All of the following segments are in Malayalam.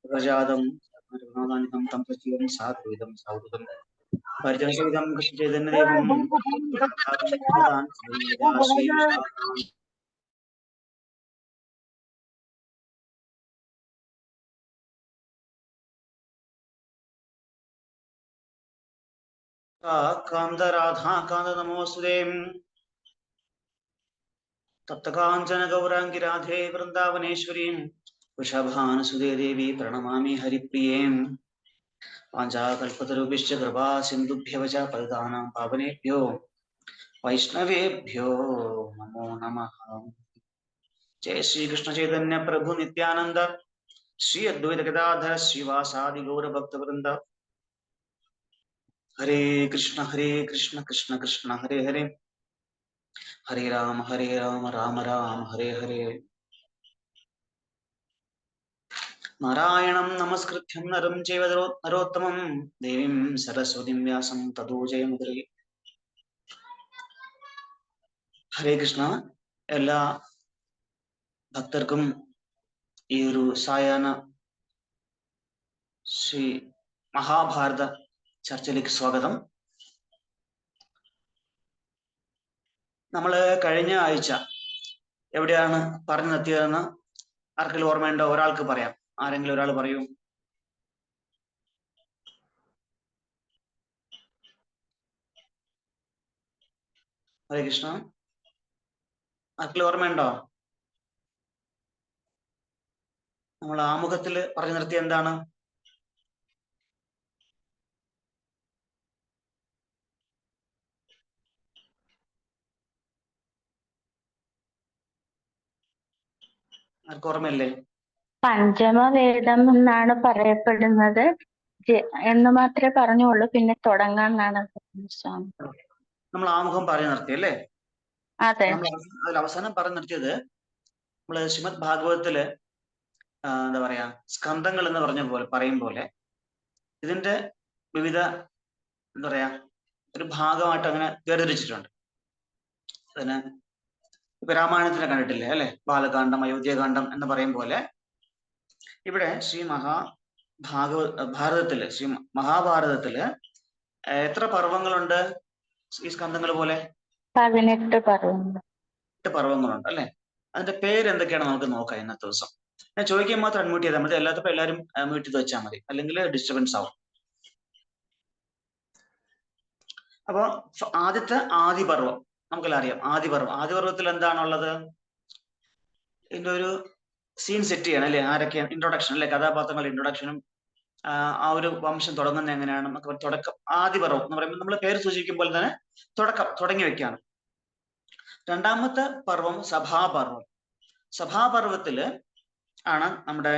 प्रजातं रुणानितं तं प्रचीवं साधुविदं साधुतं परिजनसहितं कृष्णचैतन्यदेवं कान्त राधा कान्त नमोऽस्तुते तप्तकाञ्चन गौराङ्गी राधे वृन्दावनेश्वरीं वृषभानुसुते देवी प्रणमामि हरिप्रियें वाञ्छाकल्पतरुभ्यश्च कृपा सिन्धुभ्यः च पतितानां पावनेभ्यो वैष्णवेभ्यो नमो नमः। जय श्री कृष्ण चैतन्य प्रभु नित्यानंद श्री अद्वैत गदाधर श्रीवासादि गौर भक्त वृंद हरे कृष्ण कृष्ण कृष्ण हरे हरे हरे राम राम राम हरे हरे। नारायणं नमस्कृत्यं नरं चैव नरोत्तमं देवीं सरस्वतीं व्यासं ततो जयमुदीरये। ഹരേ കൃഷ്ണ. എല്ലാ ഭക്തർക്കും ഈ ഒരു സായാഹ്ന ശ്രീ മഹാഭാരത ചർച്ചയിലേക്ക് സ്വാഗതം. നമ്മൾ കഴിഞ്ഞ ആഴ്ച എവിടെയാണ് പറഞ്ഞു നിർത്തിയതെന്ന് ആർക്കെങ്കിലും ഓർമ്മയുണ്ടോ? ഒരാൾക്ക് പറയാം. ആരെങ്കിലും ഒരാൾ പറയൂ. ഹരേ കൃഷ്ണ. ആർക്കെങ്കിലും ഓർമ്മയുണ്ടോ? നമ്മൾ ആമുഖത്തിൽ പറഞ്ഞു നിർത്തിയ എന്താണ്? ആർക്കും ഓർമ്മയില്ലേ? പഞ്ചമവേദം എന്നാണ് പറയപ്പെടുന്നത് എന്ന് മാത്രമേ പറഞ്ഞുള്ളൂ. പിന്നെ തുടങ്ങാന്നാണ് നമ്മൾ ആമുഖം പറഞ്ഞു നിർത്തി അല്ലേ? അതെ. അതിൽ അവസാനം പറഞ്ഞു നിർത്തിയത് നമ്മള് ശ്രീമദ് ഭാഗവതത്തില് എന്താ പറയാ സ്കന്ധങ്ങൾ എന്ന് പറഞ്ഞ പോലെ പറയും പോലെ ഇതിന്റെ വിവിധ എന്താ പറയാ ഒരു ഭാഗമായിട്ട് അങ്ങനെ വേർതിരിച്ചിട്ടുണ്ട്. അതിന് ഇപ്പൊ രാമായണത്തിനെ കണ്ടിട്ടില്ലേ അല്ലെ? ബാലകാന്ഡം, അയോധ്യകാന്ഡം എന്ന് പറയും പോലെ ഇവിടെ ഭാരതത്തില് ശ്രീ മഹാഭാരതത്തില് എത്ര പർവ്വങ്ങളുണ്ട് ഈ സ്കന്ധങ്ങൾ പോലെ? 18 പർവ്വങ്ങൾ. 8 പർവ്വങ്ങളുണ്ട് അല്ലെ? അതിന്റെ പേര് എന്തൊക്കെയാണ് നമുക്ക് നോക്കാം ഇന്നത്തെ ദിവസം. ഞാൻ ചോദിക്കാൻ മാത്രം അൺമ്യൂട്ട് ചെയ്താൽ മതി, അല്ലാത്തപ്പോ എല്ലാവരും മ്യൂട്ട് ചെയ്ത് വെച്ചാൽ മതി, അല്ലെങ്കിൽ ഡിസ്റ്റർബൻസ് ആവും. അപ്പൊ ആദ്യത്തെ ആദിപർവം നമുക്കെല്ലാം അറിയാം. ആദിപർവത്തിൽ എന്താണുള്ളത്? ഇതിന്റെ ഒരു സീൻ സെറ്റ് ചെയ്യണം അല്ലെ? ആരൊക്കെയാണ് ഇൻട്രൊഡക്ഷൻ അല്ലെ? കഥാപാത്രങ്ങളുടെ ഇൻട്രൊഡക്ഷനും ആ ഒരു വംശം തുടങ്ങുന്നത് എങ്ങനെയാണ് നമുക്ക് തുടക്കം. ആദിപർവം എന്ന് പറയുമ്പോൾ നമ്മൾ പേര് സൂചിപ്പിക്കുമ്പോൾ തന്നെ തുടങ്ങി വെക്കാണ്. രണ്ടാമത്തെ പർവം സഭാപർവം. സഭാപർവത്തില് ആണ് നമ്മുടെ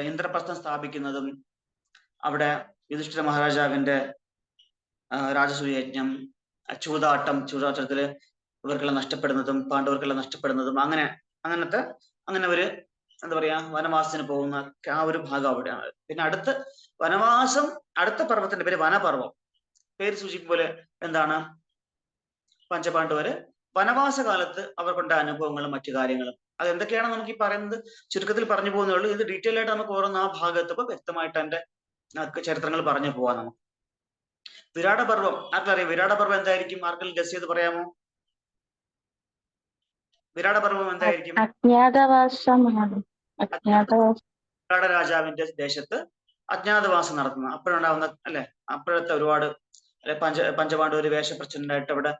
ഇന്ദ്രപ്രസ്ഥം സ്ഥാപിക്കുന്നതും അവിടെ യുധിഷ്ഠിര മഹാരാജാവിന്റെ രാജസൂയജ്ഞം, ചൂതാട്ടത്തില് ഇവർക്കെല്ലാം നഷ്ടപ്പെടുന്നതും പാണ്ഡവർക്കെല്ലാം നഷ്ടപ്പെടുന്നതും അങ്ങനെ ഒരു എന്താ പറയാ വനവാസത്തിന് പോകുന്ന ആ ഒരു ഭാഗം അവിടെയാണ്. പിന്നെ അടുത്ത പർവ്വത്തിന്റെ പേര് വനപർവം. പേര് സൂചിക്കും പോലെ എന്താണ്? പഞ്ചപാണ്ഡവര് വനവാസ കാലത്ത് അവർക്കുണ്ട അനുഭവങ്ങളും മറ്റു കാര്യങ്ങളും അതെന്തൊക്കെയാണ് നമുക്ക് ഈ പറയുന്നത് ചുരുക്കത്തിൽ പറഞ്ഞു പോകുന്നേ ഉള്ളൂ. ഇത് ഡീറ്റെയിൽ ആയിട്ട് നമുക്ക് ഓരോന്ന് ആ ഭാഗത്തപ്പോ വ്യക്തമായിട്ട് അതിന്റെ ചരിത്രങ്ങൾ പറഞ്ഞു പോവാം. നമുക്ക് വിരാടപർവം ആർക്കറിയാം? വിരാടപർവം എന്തായിരിക്കും? ആർക്കെങ്കിലും ഗസ് ചെയ്ത് പറയാമോ? വിരാടപർവം എന്തായിരിക്കും? വിരാട രാജാവിന്റെ ദേശത്ത് അജ്ഞാതവാസം നടത്തുന്നത് അപ്പോഴുണ്ടാവുന്ന അല്ലെ? അപ്പോഴത്തെ ഒരുപാട് പഞ്ചപാണ്ഡവര് വേഷപ്രച്ഛന്നരായിട്ട് അവിടെ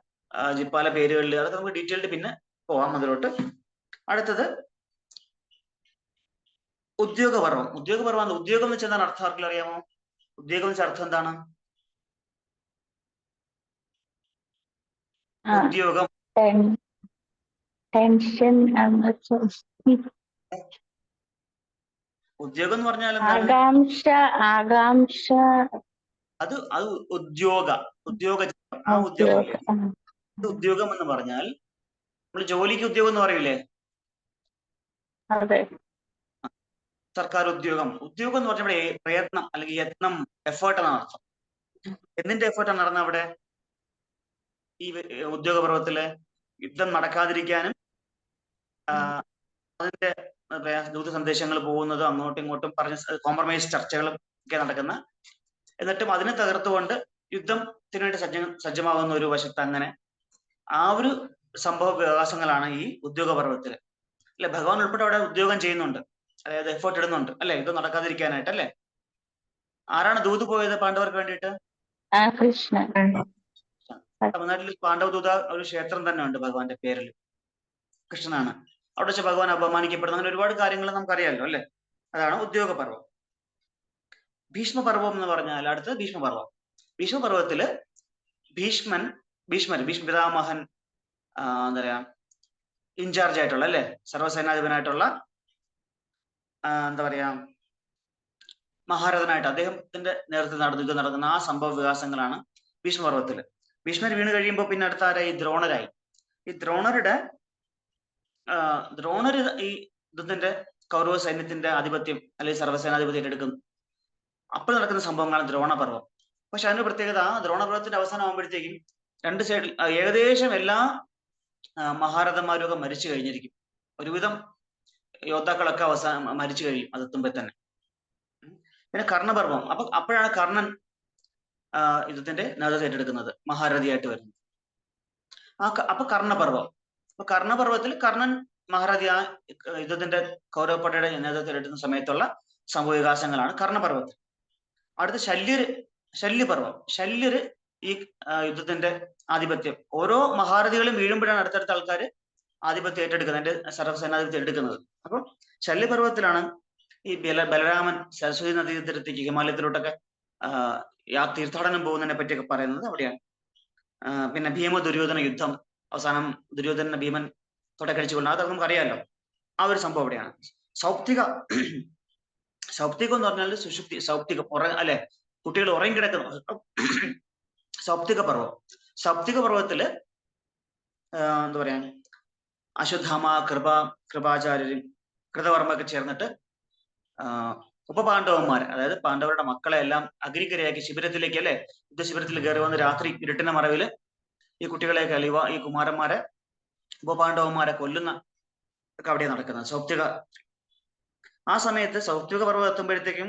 പല പേരുകളിൽ, അതൊക്കെ നമുക്ക് ഡീറ്റെയിൽഡ് പിന്നെ പോവാം അതിലോട്ട്. അടുത്തത് ഉദ്യോഗപർവം. ഉദ്യോഗപർവം ഉദ്യോഗം എന്ന് വെച്ചാൽ എന്താണ് അർത്ഥം? ആർക്കെങ്കിലും അറിയാമോ? ഉദ്യോഗം എന്ന് വെച്ചാൽ അർത്ഥം എന്താണ്? ഉദ്യോഗം ഉദ്യോഗം എന്ന് പറഞ്ഞാൽ ആകാംക്ഷ. അത് ഉദ്യോഗം. ആ ഉദ്യോഗം എന്ന് പറഞ്ഞാൽ നമ്മൾ ജോലിക്ക് ഉദ്യോഗം എന്ന് പറയൂലേ? അതെ. സർക്കാർ ഉദ്യോഗം എന്ന് പറഞ്ഞ പ്രയത്നം അല്ലെങ്കിൽ യത്നം, എഫേർട്ട് എന്നാണ് അർത്ഥം. എന്തിന്റെ എഫേർട്ടാണ് നടന്നത് അവിടെ? ഈ ഉദ്യോഗപർവത്തില് യുദ്ധം നടക്കാതിരിക്കാനും അതിന്റെ എന്താ പറയാ ദൂത സന്ദേശങ്ങൾ പോകുന്നത് അങ്ങോട്ടും ഇങ്ങോട്ടും പറഞ്ഞ കോംപ്രമൈസ് ചർച്ചകളും ഒക്കെ നടക്കുന്ന, എന്നിട്ടും അതിനെ തകർത്തുകൊണ്ട് യുദ്ധത്തിന് വേണ്ടി സജ്ജമാകുന്ന ഒരു വശത്ത് അങ്ങനെ ആ ഒരു സംഭവ വികാസങ്ങളാണ് ഈ ഉദ്യോഗ പർവ്വത്തിൽ. അല്ലെ, ഭഗവാൻ ഉൾപ്പെടെ അവിടെ ഉദ്യോഗം ചെയ്യുന്നുണ്ട്, അതായത് എഫേർട്ട് ഇടുന്നുണ്ട് അല്ലെ, യുദ്ധം നടക്കാതിരിക്കാനായിട്ട് അല്ലെ. ആരാണ് ദൂത് പോയത് പാണ്ഡവർക്ക് വേണ്ടിയിട്ട്? കൃഷ്ണൻ. തമിഴ്നാട്ടിൽ പാണ്ഡവ ദൂത ഒരു ക്ഷേത്രം തന്നെ ഉണ്ട് ഭഗവാന്റെ പേരിൽ, കൃഷ്ണനാണ്. അവിടെ വെച്ച് ഭഗവാൻ അപമാനിക്കപ്പെടുന്ന അങ്ങനെ ഒരുപാട് കാര്യങ്ങൾ നമുക്കറിയാമല്ലോ അല്ലെ. അതാണ് ഉദ്യോഗപർവം. ഭീഷ്മപർവം എന്ന് പറഞ്ഞാൽ അടുത്തത് ഭീഷ്മപർവം. ഭീഷ്മപർവത്തില് ഭീഷ്മ പിതാമഹൻ എന്താ പറയാ ഇൻചാർജ് ആയിട്ടുള്ള അല്ലെ, സർവ്വസേനാധിപനായിട്ടുള്ള എന്താ പറയാ മഹാരഥനായിട്ട് അദ്ദേഹത്തിന്റെ നേതൃത്വത്തിൽ നടക്കുന്ന ആ സംഭവ വികാസങ്ങളാണ് ഭീഷ്മപർവത്തില്. ഭീഷ്മർ വീണ് കഴിയുമ്പോൾ പിന്നെ അടുത്ത ആരായി? ദ്രോണരായി. ഈ ദ്രോണര് ഈ യുദ്ധത്തിന്റെ കൗരവ സൈന്യത്തിന്റെ ആധിപത്യം അല്ലെങ്കിൽ സർവ്വസേനാധിപത്യം ഏറ്റെടുക്കുന്നു. അപ്പോൾ നടക്കുന്ന സംഭവങ്ങളാണ് ദ്രോണപർവം. പക്ഷെ അതിന്റെ പ്രത്യേകത, ദ്രോണപർവത്തിന്റെ അവസാനം ആകുമ്പോഴത്തേക്കും രണ്ട് സൈഡിൽ ഏകദേശം എല്ലാ മഹാരഥന്മാരും ഒക്കെ മരിച്ചു കഴിഞ്ഞിരിക്കും. ഒരുവിധം യോദ്ധാക്കളൊക്കെ അവസാനം മരിച്ചു കഴിയും അതെത്തുമ്പോൾ തന്നെ. പിന്നെ കർണപർവം, അപ്പോഴാണ് കർണൻ യുദ്ധത്തിന്റെ നേതൃത്വം ഏറ്റെടുക്കുന്നത്, മഹാരഥിയായിട്ട് വരുന്നത്. അപ്പൊ കർണപർവം. അപ്പൊ കർണപർവത്തിൽ കർണൻ മഹാരഥി ആ യുദ്ധത്തിന്റെ കൗരവപ്പടയുടെ നേതൃത്വം ഏറ്റെടുക്കുന്ന സമയത്തുള്ള സംഭവ വികാസങ്ങളാണ് കർണപർവത്തിൽ. അടുത്ത ശല്യപർവം. ശല്യര് ഈ യുദ്ധത്തിന്റെ ആധിപത്യം, ഓരോ മഹാരഥികളും വീഴുമ്പോഴാണ് അടുത്തടുത്ത ആൾക്കാർ ആധിപത്യം ഏറ്റെടുക്കുന്നത്, അതിന്റെ സർവ്വസേനാധിപത്യം എടുക്കുന്നത്. അപ്പം ശല്യപർവത്തിലാണ് ഈ ബലരാമൻ സരസ്വതി നദീതീരത്തേക്ക് ഹിമാലയത്തിലോട്ടൊക്കെ തീർത്ഥാടനം പോകുന്നതിനെ പറ്റിയൊക്കെ പറയുന്നത് അവിടെയാണ്. പിന്നെ ഭീമ ദുര്യോധന യുദ്ധം, അവസാനം ദുര്യോധന ഭീമൻ തുടക്കടിച്ചു കൊള്ളുന്നത്, അതൊക്കെ നമുക്ക് അറിയാമല്ലോ. ആ ഒരു സംഭവം അവിടെയാണ്. സൗപ്തികം എന്ന് പറഞ്ഞാൽ സുഷുപ്തി, സൗപ്തികം അല്ലെ, കുട്ടികൾ ഉറങ്ങിക്കിടക്കുന്നു. സൗപ്തിക പർവം. സൗപ്തിക പർവത്തില് എന്താ പറയാ അശ്വത്ഥാമ, കൃപാചാര്യരും കൃതവർമ്മൊക്കെ ചേർന്നിട്ട് ഉപപാണ്ഡവന്മാർ, അതായത് പാണ്ഡവരുടെ മക്കളെ എല്ലാം അഗ്നിക്കരയാക്കി ശിബിരത്തിലേക്ക് അല്ലെ, യുദ്ധശിബിരത്തിൽ കയറി വന്ന് രാത്രി ഇരുട്ടിന്റെ മറവില് ഈ കുട്ടികളെയൊക്കെ അലിവ ഈ കുമാരന്മാരെ ഉപപാണ്ഡവന്മാരെ കൊല്ലുന്ന ഒക്കെ അവിടെ നടക്കുന്നത് സൗപ്തിക. ആ സമയത്ത് സൗപ്തിക പർവ്വം എത്തുമ്പോഴത്തേക്കും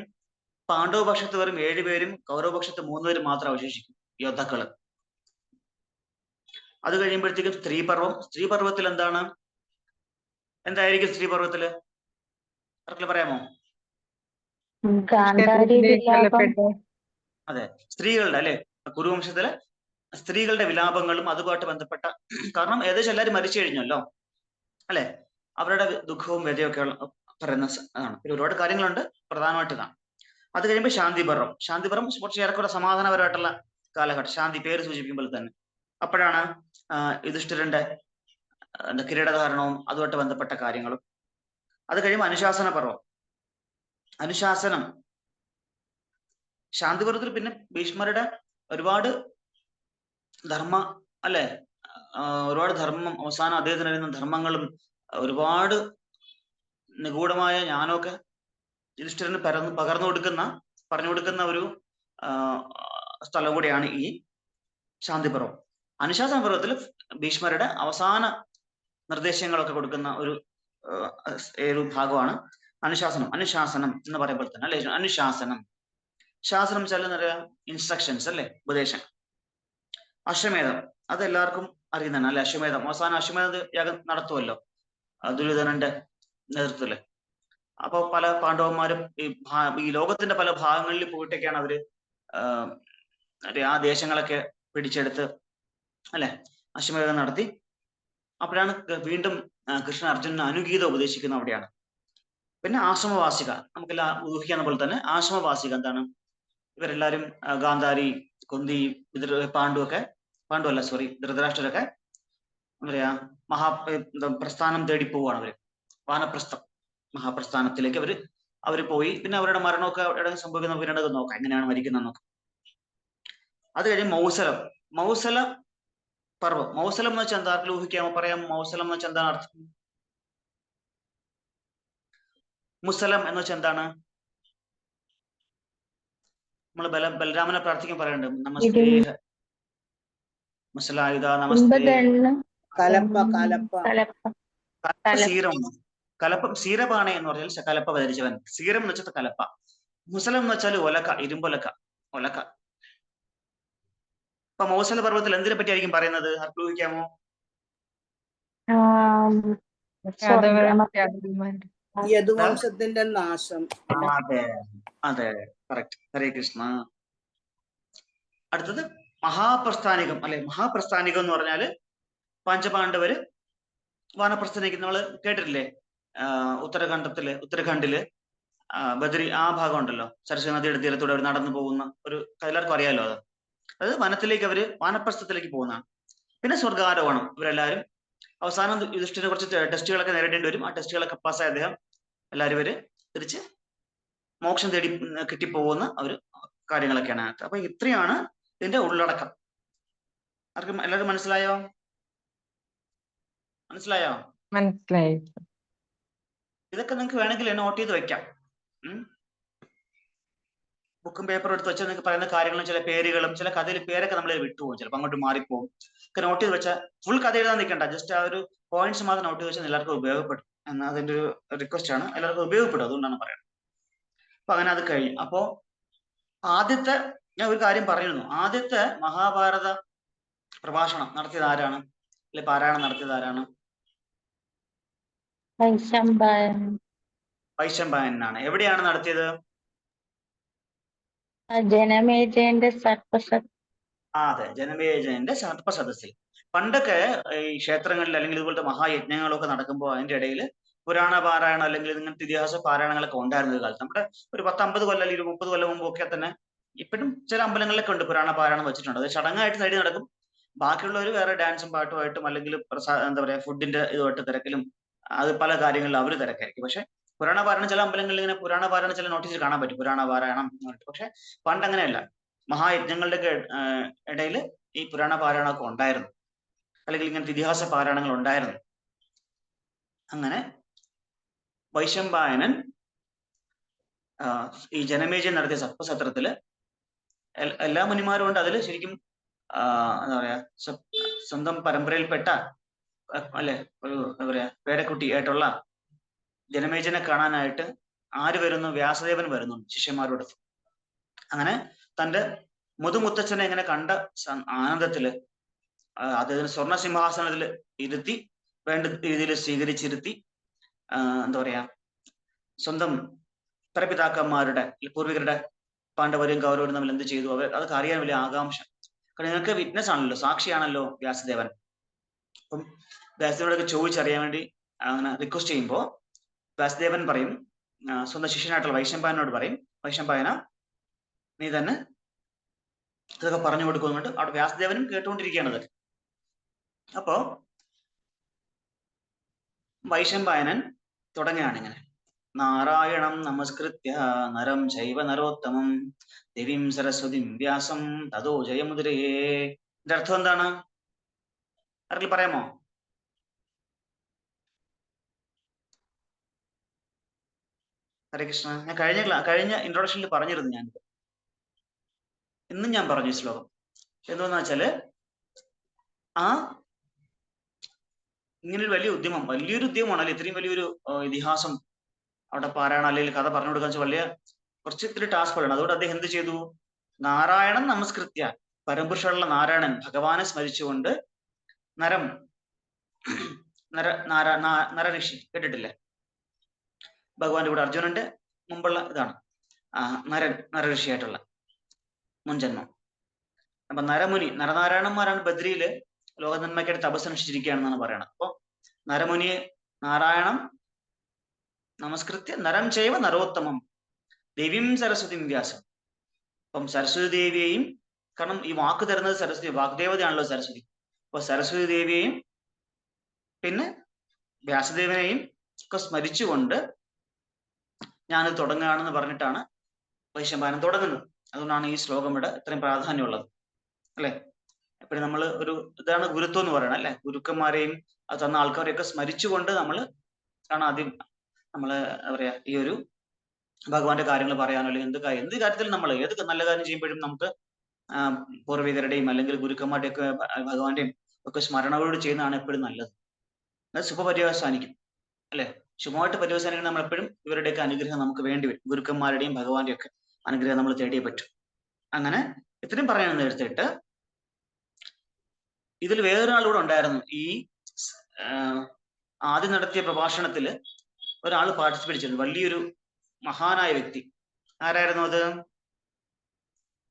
പാണ്ഡവ പക്ഷത്ത് വെറും 7 പേരും കൗരവ പക്ഷത്ത് 3 പേരും മാത്രം അവശേഷിക്കും യോദ്ധാക്കള്. അത് കഴിയുമ്പോഴത്തേക്കും സ്ത്രീപർവത്തിൽ എന്തായിരിക്കും സ്ത്രീപർവത്തില്? ആർക്കെങ്കിലും പറയാമോ? അതെ, സ്ത്രീകളുടെ അല്ലെ, കുരുവംശത്തിലെ സ്ത്രീകളുടെ വിലാപങ്ങളും അതുമായിട്ട് ബന്ധപ്പെട്ട, കാരണം ഏകദേശം എല്ലാവരും മരിച്ചു കഴിഞ്ഞല്ലോ അല്ലെ, അവരുടെ ദുഃഖവും വ്യതയൊക്കെ പറയുന്ന അതാണ്. പിന്നെ ഒരുപാട് കാര്യങ്ങളുണ്ട്, പ്രധാനമായിട്ട് ഇതാണ്. അത് കഴിയുമ്പോൾ ശാന്തിപർവം കുറച്ച് ഏറെക്കുറെ സമാധാനപരമായിട്ടുള്ള കാലഘട്ടം, ശാന്തി പേര് സൂചിപ്പിക്കുമ്പോൾ തന്നെ. അപ്പോഴാണ് യുധിഷ്ഠിരന്റെ കിരീടധാരണവും അതുമായിട്ട് ബന്ധപ്പെട്ട കാര്യങ്ങളും. അത് കഴിയുമ്പോൾ അനുശാസനം. ശാന്തിപർവത്തിൽ പിന്നെ ഭീഷ്മരുടെ ഒരുപാട് ധർമ്മ അല്ലെ, ഒരുപാട് ധർമ്മം, അവസാനം അദ്ദേഹത്തിന് അറിയുന്ന ധർമ്മങ്ങളും ഒരുപാട് നിഗൂഢമായ ജ്ഞാനമൊക്കെ യുധിഷ്ഠിരന് പറഞ്ഞു കൊടുക്കുന്ന ഒരു സ്ഥലം കൂടിയാണ് ഈ ശാന്തിപർവം. അനുശാസന പർവത്തിൽ ഭീഷ്മരുടെ അവസാന നിർദ്ദേശങ്ങളൊക്കെ കൊടുക്കുന്ന ഒരു ഭാഗമാണ് അനുശാസനം എന്ന് പറയുമ്പോൾ തന്നെ അല്ലെ. ശാസനം വെച്ചാൽ എന്താ പറയാ, ഇൻസ്ട്രക്ഷൻസ് അല്ലെ, ഉപദേശം. അശ്വമേധം, അത് എല്ലാവർക്കും അറിയുന്നതാണ് അല്ലെ. അവസാനം അശ്വമേധ യാഗം നടത്തുമല്ലോ ദുര്യോധനന്റെ നേതൃത്വത്തില്. അപ്പൊ പല പാണ്ഡവന്മാരും ഈ ലോകത്തിന്റെ പല ഭാഗങ്ങളിൽ പോയിട്ടൊക്കെയാണ് അവര് ആ ദേശങ്ങളൊക്കെ പിടിച്ചെടുത്ത് അല്ലെ അശ്വമേധം നടത്തി. അപ്പോഴാണ് വീണ്ടും കൃഷ്ണൻ അർജുനന് അനുഗീത ഉപദേശിക്കുന്ന അവിടെയാണ്. പിന്നെ ആശ്രമവാസിക, നമുക്കെല്ലാം ഊഹിക്കുന്ന പോലെ തന്നെ ആശ്രമവാസിക എന്താണ്, ഇവരെല്ലാരും ഗാന്ധാരി, കുന്തി, ധൃതരാഷ്ട്രരൊക്കെ എന്താ പറയാ പ്രസ്ഥാനം തേടി പോവുകയാണ് അവര്. വാനപ്രസ്ഥം, മഹാപ്രസ്ഥാനത്തിലേക്ക് അവര് പോയി. പിന്നെ അവരുടെ മരണമൊക്കെ എവിടെ സംഭവിക്കുന്ന പിന്നീട് നോക്കാം, എങ്ങനെയാണ് മരിക്കുന്നതെന്നൊക്കെ. അത് കഴിഞ്ഞ് മൗസല പർവ്വം. മൗസലം എന്ന് വെച്ചാൽ എന്താ, ആർക്കും ഊഹിക്കാമോ? പറയാം, മൗസലം എന്ന് വെച്ചാൽ എന്താണ് അർത്ഥം? മുസലം എന്ന് വെച്ചാൽ എന്താണ്? നമ്മൾ ബലരാമനെ പ്രാർത്ഥിക്കാൻ പറയുന്നുണ്ട്, നമസ്തേ മുസലായുധ നമസ്തേ. കലപ്പ ക്ഷീരം കലപ്പം സീരപാണെ എന്ന് പറഞ്ഞാൽ കലപ്പ ധരിച്ചവൻ. സീരം എന്ന് വെച്ചാൽ കലപ്പ. മുസലം എന്ന് വെച്ചാൽ ഒലക്ക, ഇരുമ്പൊലക്ക, ഒലക്ക. അപ്പൊ മൗസല പർവ്വതത്തിൽ എന്തിനെ പറ്റിയായിരിക്കും പറയുന്നത്? ആർക്ക് ഊഹിക്കാമോ? യദുവംശത്തിന്റെ നാശം. അതെ അതെ, കറക്റ്റ്. ഹരേ കൃഷ്ണ. അടുത്തത് മഹാപ്രസ്ഥാനികം അല്ലെ. മഹാപ്രസ്ഥാനികം എന്ന് പറഞ്ഞാല് പഞ്ചപാണ്ഡവര് വാനപ്രസ്ഥനിക്കും. നമ്മള് കേട്ടിട്ടില്ലേ? ഉത്തരാഖണ്ഡില് ബദരി ആ ഭാഗം ഉണ്ടല്ലോ, സരസ്വതി നദിയുടെ തീരത്തൂടെ അവർ നടന്നു പോകുന്ന ഒരു, എല്ലാവർക്കും അറിയാലോ അത്. അത് വനത്തിലേക്ക് അവര് വാനപ്രസ്ഥത്തിലേക്ക് പോകുന്നതാണ്. പിന്നെ സ്വർഗാരോഹണം. ഇവരെല്ലാവരും അവസാനം യുധിഷ്ഠിരനെ കുറച്ച് ടെസ്റ്റുകളൊക്കെ നേരിടേണ്ടി വരും. ആ ടെസ്റ്റുകളൊക്കെ പാസ്സായ അദ്ദേഹം എല്ലാവരും ഇവര് തിരിച്ച് മോക്ഷം തേടി കിട്ടിപ്പോകുന്ന ഒരു കാര്യങ്ങളൊക്കെയാണ്. അപ്പൊ ഇത്രയാണ് ഇതിന്റെ ഉള്ളടക്കം. ആർക്കും എല്ലാവർക്കും മനസ്സിലായോ? മനസ്സിലായോ? മനസ്സിലായി. ഇതൊക്കെ നിങ്ങൾക്ക് വേണമെങ്കിൽ നോട്ട് ചെയ്ത് വെക്കാം. ബുക്കും പേപ്പറും എടുത്ത് വെച്ചാൽ നിങ്ങൾക്ക് പറയുന്ന കാര്യങ്ങളും ചില പേരുകളും ചില കഥയിൽ പേരൊക്കെ നമ്മൾ വിട്ടുപോകും, ചിലപ്പോൾ അങ്ങോട്ട് മാറിപ്പോകും. ഒക്കെ നോട്ട് ചെയ്ത് വെച്ചാൽ ഫുൾ കഥ എഴുതാൻ നിൽക്കണ്ട, ജസ്റ്റ് ആ ഒരു പോയിന്റ്സ് മാത്രം നോട്ട് ചെയ്ത് വെച്ചാൽ എല്ലാവർക്കും ഉപയോഗപ്പെടും എന്ന അതിന്റെ ഒരു റിക്വസ്റ്റ് ആണ്. എല്ലാവർക്കും ഉപയോഗപ്പെടും, അതുകൊണ്ടാണ് പറയുന്നത്. അപ്പൊ അങ്ങനെ അത് കഴിഞ്ഞു. അപ്പോ ആദ്യത്തെ ഞാൻ ഒരു കാര്യം പറഞ്ഞിരുന്നു, ആദ്യത്തെ മഹാഭാരത പ്രഭാഷണം നടത്തിയത് ആരാണ്, അല്ലെ പാരായണം നടത്തിയത് ആരാണ്? വൈശമ്പായനാണ്. എവിടെയാണ് നടത്തിയത്? ജനമേജയന്റെ സർപ്പസദ്. അതെ, ജനമേജയന്റെ സർപ്പസദസ്സിൽ. പണ്ടൊക്കെ ഈ ക്ഷേത്രങ്ങളിൽ അല്ലെങ്കിൽ ഇതുപോലത്തെ മഹായജ്ഞങ്ങളൊക്കെ നടക്കുമ്പോൾ അതിന്റെ ഇടയിൽ പുരാണ പാരായണം അല്ലെങ്കിൽ ഇങ്ങനത്തെ ഇതിഹാസ പാരായണങ്ങളൊക്കെ ഉണ്ടായിരുന്ന ഒരു കാലത്ത്. നമ്മുടെ ഒരു 10-50 കൊല്ലം അല്ലെങ്കിൽ 30 കൊല്ലം മുമ്പൊക്കെ തന്നെ ഇപ്പോഴും ചില അമ്പലങ്ങളിലൊക്കെ ഉണ്ട് പുരാണ പാരായണം വെച്ചിട്ടുണ്ട്. അത് ചടങ്ങായിട്ട് സൈഡിൽ നടക്കും. ബാക്കിയുള്ളവർ വേറെ ഡാൻസും പാട്ടുമായിട്ടും അല്ലെങ്കിൽ എന്താ പറയാ ഫുഡിന്റെ ഇതുമായിട്ട് തിരക്കിലും അത് പല കാര്യങ്ങളിലും അവർ തിരക്കായിരിക്കും. പക്ഷെ പുരാണ പാരായണം ചില അമ്പലങ്ങളിൽ ഇങ്ങനെ പുരാണ പാരായണം ചില നോട്ടീസിൽ കാണാൻ പറ്റും, പുരാണ പാരായണം എന്ന് പറഞ്ഞിട്ട്. പക്ഷെ പണ്ട് അങ്ങനെയല്ല, മഹായജ്ഞങ്ങളുടെ ഒക്കെ ഇടയിൽ ഈ പുരാണ പാരായണമൊക്കെ ഉണ്ടായിരുന്നു, അല്ലെങ്കിൽ ഇങ്ങനത്തെ ഇതിഹാസ പാരായണങ്ങൾ ഉണ്ടായിരുന്നു. അങ്ങനെ വൈശമ്പായനൻ ഈ ജനമേജയം നടത്തിയ സർപ്പസത്രത്തില് എല്ലാ മുനിമാരും ഉണ്ട്. അതിൽ ശരിക്കും എന്താ പറയാ സ്വന്തം പരമ്പരയിൽപ്പെട്ട അല്ലെ ഒരു എന്താ പറയാ പേരക്കുട്ടി ആയിട്ടുള്ള ജനമേജനെ കാണാനായിട്ട് ആര് വരുന്നു? വ്യാസദേവൻ വരുന്നുണ്ട് ശിഷ്യന്മാരോട്. അങ്ങനെ തന്റെ മുതുമുത്തച്ഛനെ ഇങ്ങനെ കണ്ട ആനന്ദത്തില് അദ്ദേഹത്തിന് സ്വർണ്ണ സിംഹാസനത്തിൽ ഇരുത്തി വേണ്ട രീതിയിൽ സ്വീകരിച്ചിരുത്തി എന്താ പറയാ സ്വന്തം പരപിതാക്കന്മാരുടെ പൂർവികരുടെ പാണ്ഡവരും കൗരവരും തമ്മിൽ എന്ത് ചെയ്തു അവർ അതൊക്കെ അറിയാൻ വലിയ ആകാംക്ഷ. കാരണം നിങ്ങൾക്ക് വിറ്റ്നസ് ആണല്ലോ, സാക്ഷിയാണല്ലോ വ്യാസദേവൻ. അപ്പം വ്യാസദേവനോടൊക്കെ ചോദിച്ചറിയാൻ വേണ്ടി അങ്ങനെ റിക്വസ്റ്റ് ചെയ്യുമ്പോൾ വ്യാസദേവൻ പറയും, സ്വന്തം ശിഷ്യനായിട്ടുള്ള വൈശമ്പായനോട് പറയും, വൈശമ്പായന നീ തന്നെ ഇതൊക്കെ പറഞ്ഞു കൊടുക്കുന്നുണ്ട്. അവിടെ വ്യാസദേവനും കേട്ടുകൊണ്ടിരിക്കുകയാണത്. അപ്പോ വൈശമ്പായനൻ തുടങ്ങുകയാണ് ഇങ്ങനെ: നാരായണം നമസ്കൃത്യ നരം ചൈവ നരോത്തമം ദേവീം സരസ്വതിം വ്യാസം തതോ ജയമുദ്രയേ. ഇതിന്റെ അർത്ഥം എന്താണ്? ആരെങ്കിലും പറയാമോ? ഹരേ കൃഷ്ണ. ഞാൻ കഴിഞ്ഞ ഇൻട്രൊഡക്ഷനിൽ പറഞ്ഞിരുന്നു, ഞാൻ ഇന്നും ഞാൻ പറഞ്ഞു ഈ ശ്ലോകം. എന്തെന്ന് വെച്ചാല് ഇങ്ങനൊരു വലിയ ഉദ്യമം, വലിയൊരു ഉദ്യമമാണല്ലോ, ഇത്രയും വലിയൊരു ഇതിഹാസം അവിടെ പാരായണം അല്ലെങ്കിൽ കഥ പറഞ്ഞു കൊടുക്കാൻ വെച്ചാൽ ഇത്തിരി ടാസ്ക് ആണ്. അതുകൊണ്ട് അദ്ദേഹം എന്ത് ചെയ്തു? നാരായണൻ നമസ്കൃത്യ, പരമ്പുരുഷമുള്ള നാരായണൻ ഭഗവാനെ സ്മരിച്ചുകൊണ്ട് നരഋഷി കേട്ടിട്ടില്ലേ? ഭഗവാന്റെ കൂടെ അർജുനന്റെ മുമ്പുള്ള ഇതാണ് നരഋഷിയായിട്ടുള്ള മുൻജന്മം. അപ്പൊ നരനാരായണന്മാരാണ് ബദ്രിയില് ലോകനന്മയ്ക്കായിട്ട് തപസ്സനുഷ്ഠിച്ചിരിക്കുകയാണെന്നാണ് പറയണത്. അപ്പൊ നരമുനിയെ നാരായണം നമസ്കൃത്യ നരം ചൈവ നരോത്തമം ദേവീം സരസ്വതിം വ്യാസം. അപ്പം സരസ്വതി ദേവിയെയും, കാരണം ഈ വാക്ക് തരുന്നത് സരസ്വതി, വാഗ്ദേവതയാണല്ലോ സരസ്വതി. അപ്പൊ സരസ്വതി ദേവിയെയും പിന്നെ വ്യാസദേവനെയും ഒക്കെ സ്മരിച്ചുകൊണ്ട് ഞാനിത് തുടങ്ങുകയാണെന്ന് പറഞ്ഞിട്ടാണ് വൈശമ്പായനൻ തുടങ്ങുന്നത്. അതുകൊണ്ടാണ് ഈ ശ്ലോകം ഇവിടെ ഇത്രയും പ്രാധാന്യമുള്ളത്, അല്ലെ? എപ്പോഴും നമ്മൾ ഇതാണ് ഗുരുത്വം എന്ന് പറയണം, അല്ലെ? ഗുരുക്കന്മാരെയും അത് തന്ന ആൾക്കാരെയൊക്കെ സ്മരിച്ചുകൊണ്ട് ആണ് ആദ്യം നമ്മള് എന്താ പറയാ ഈ ഒരു ഭഗവാന്റെ കാര്യങ്ങൾ പറയാനോ അല്ലെങ്കിൽ എന്ത് കാര്യത്തിൽ നമ്മൾ ഏത് നല്ല കാര്യം ചെയ്യുമ്പോഴും നമുക്ക് പൂർവികരുടെയും അല്ലെങ്കിൽ ഗുരുക്കന്മാരുടെയും ഒക്കെ ഭഗവാന്റെയും ഒക്കെ സ്മരണകളോട് ചെയ്യുന്നതാണ് എപ്പോഴും നല്ലത്. അത് സുഖപര്യവസാനിക്കും, അല്ലെ? ശുഭമായിട്ട് പര്യവസാനിക്കണം. നമ്മൾ എപ്പോഴും ഇവരുടെയൊക്കെ അനുഗ്രഹം നമുക്ക് വേണ്ടി വരും. ഗുരുക്കന്മാരുടെയും ഭഗവാന്റെയും ഒക്കെ അനുഗ്രഹം നമ്മൾ തേടിയേ പറ്റും. അങ്ങനെ ഇത്രയും പറയാനെന്ന് എടുത്തിട്ട് ഇതിൽ വേറൊരാളൂടെ ഉണ്ടായിരുന്നു. ഈ ആദ്യം നടത്തിയ പ്രഭാഷണത്തില് ഒരാൾ പാർട്ടിസിപ്പേറ്റ് ചെയ്തു, വലിയൊരു മഹാനായ വ്യക്തി. ആരായിരുന്നു അത്?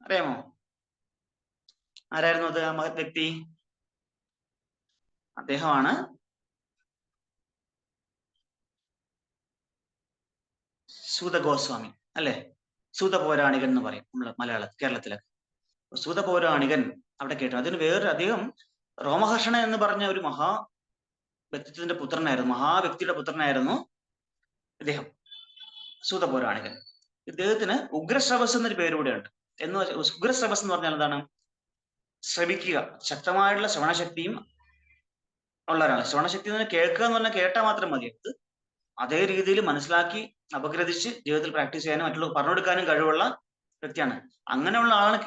അറിയാമോ? ആരായിരുന്നു അത്? ആ മഹത് വ്യക്തി അദ്ദേഹമാണ് സൂത ഗോസ്വാമി, അല്ലെ? സൂത പൗരാണികൻ എന്ന് പറയും നമ്മൾ കേരളത്തിലൊക്കെ. സൂത പൗരാണികൻ അവിടെ കേട്ടു. അതിന് വേറൊരു അദ്ദേഹം രോമഹർഷണ എന്ന് പറഞ്ഞ ഒരു വ്യക്തിത്വത്തിന്റെ പുത്രനായിരുന്നു, മഹാവ്യക്തിയുടെ പുത്രനായിരുന്നു ഇദ്ദേഹം, സൂത പൗരാണികൻ. ഇദ്ദേഹത്തിന് ഉഗ്രശ്രവസ് എന്നൊരു പേരുകൂടെ ഉണ്ട്. ഉഗ്രശ്രവസ് എന്ന് പറഞ്ഞാൽ എന്താണ്? ശ്രവിക്കുക, ശക്തമായിട്ടുള്ള ശ്രവണശക്തിയും ഉള്ള ഒരാൾ. ശ്രവണശക്തി എന്ന് കേൾക്കുക എന്ന് പറഞ്ഞാൽ കേട്ടാൽ മാത്രം മതി. അത് അതേ രീതിയിൽ മനസ്സിലാക്കി അപഗ്രഥിച്ച് ജീവിതത്തിൽ പ്രാക്ടീസ് ചെയ്യാനും മറ്റുള്ള പറഞ്ഞു കൊടുക്കാനും കഴിവുള്ള വ്യക്തിയാണ്. അങ്ങനെയുള്ള ആളാണ്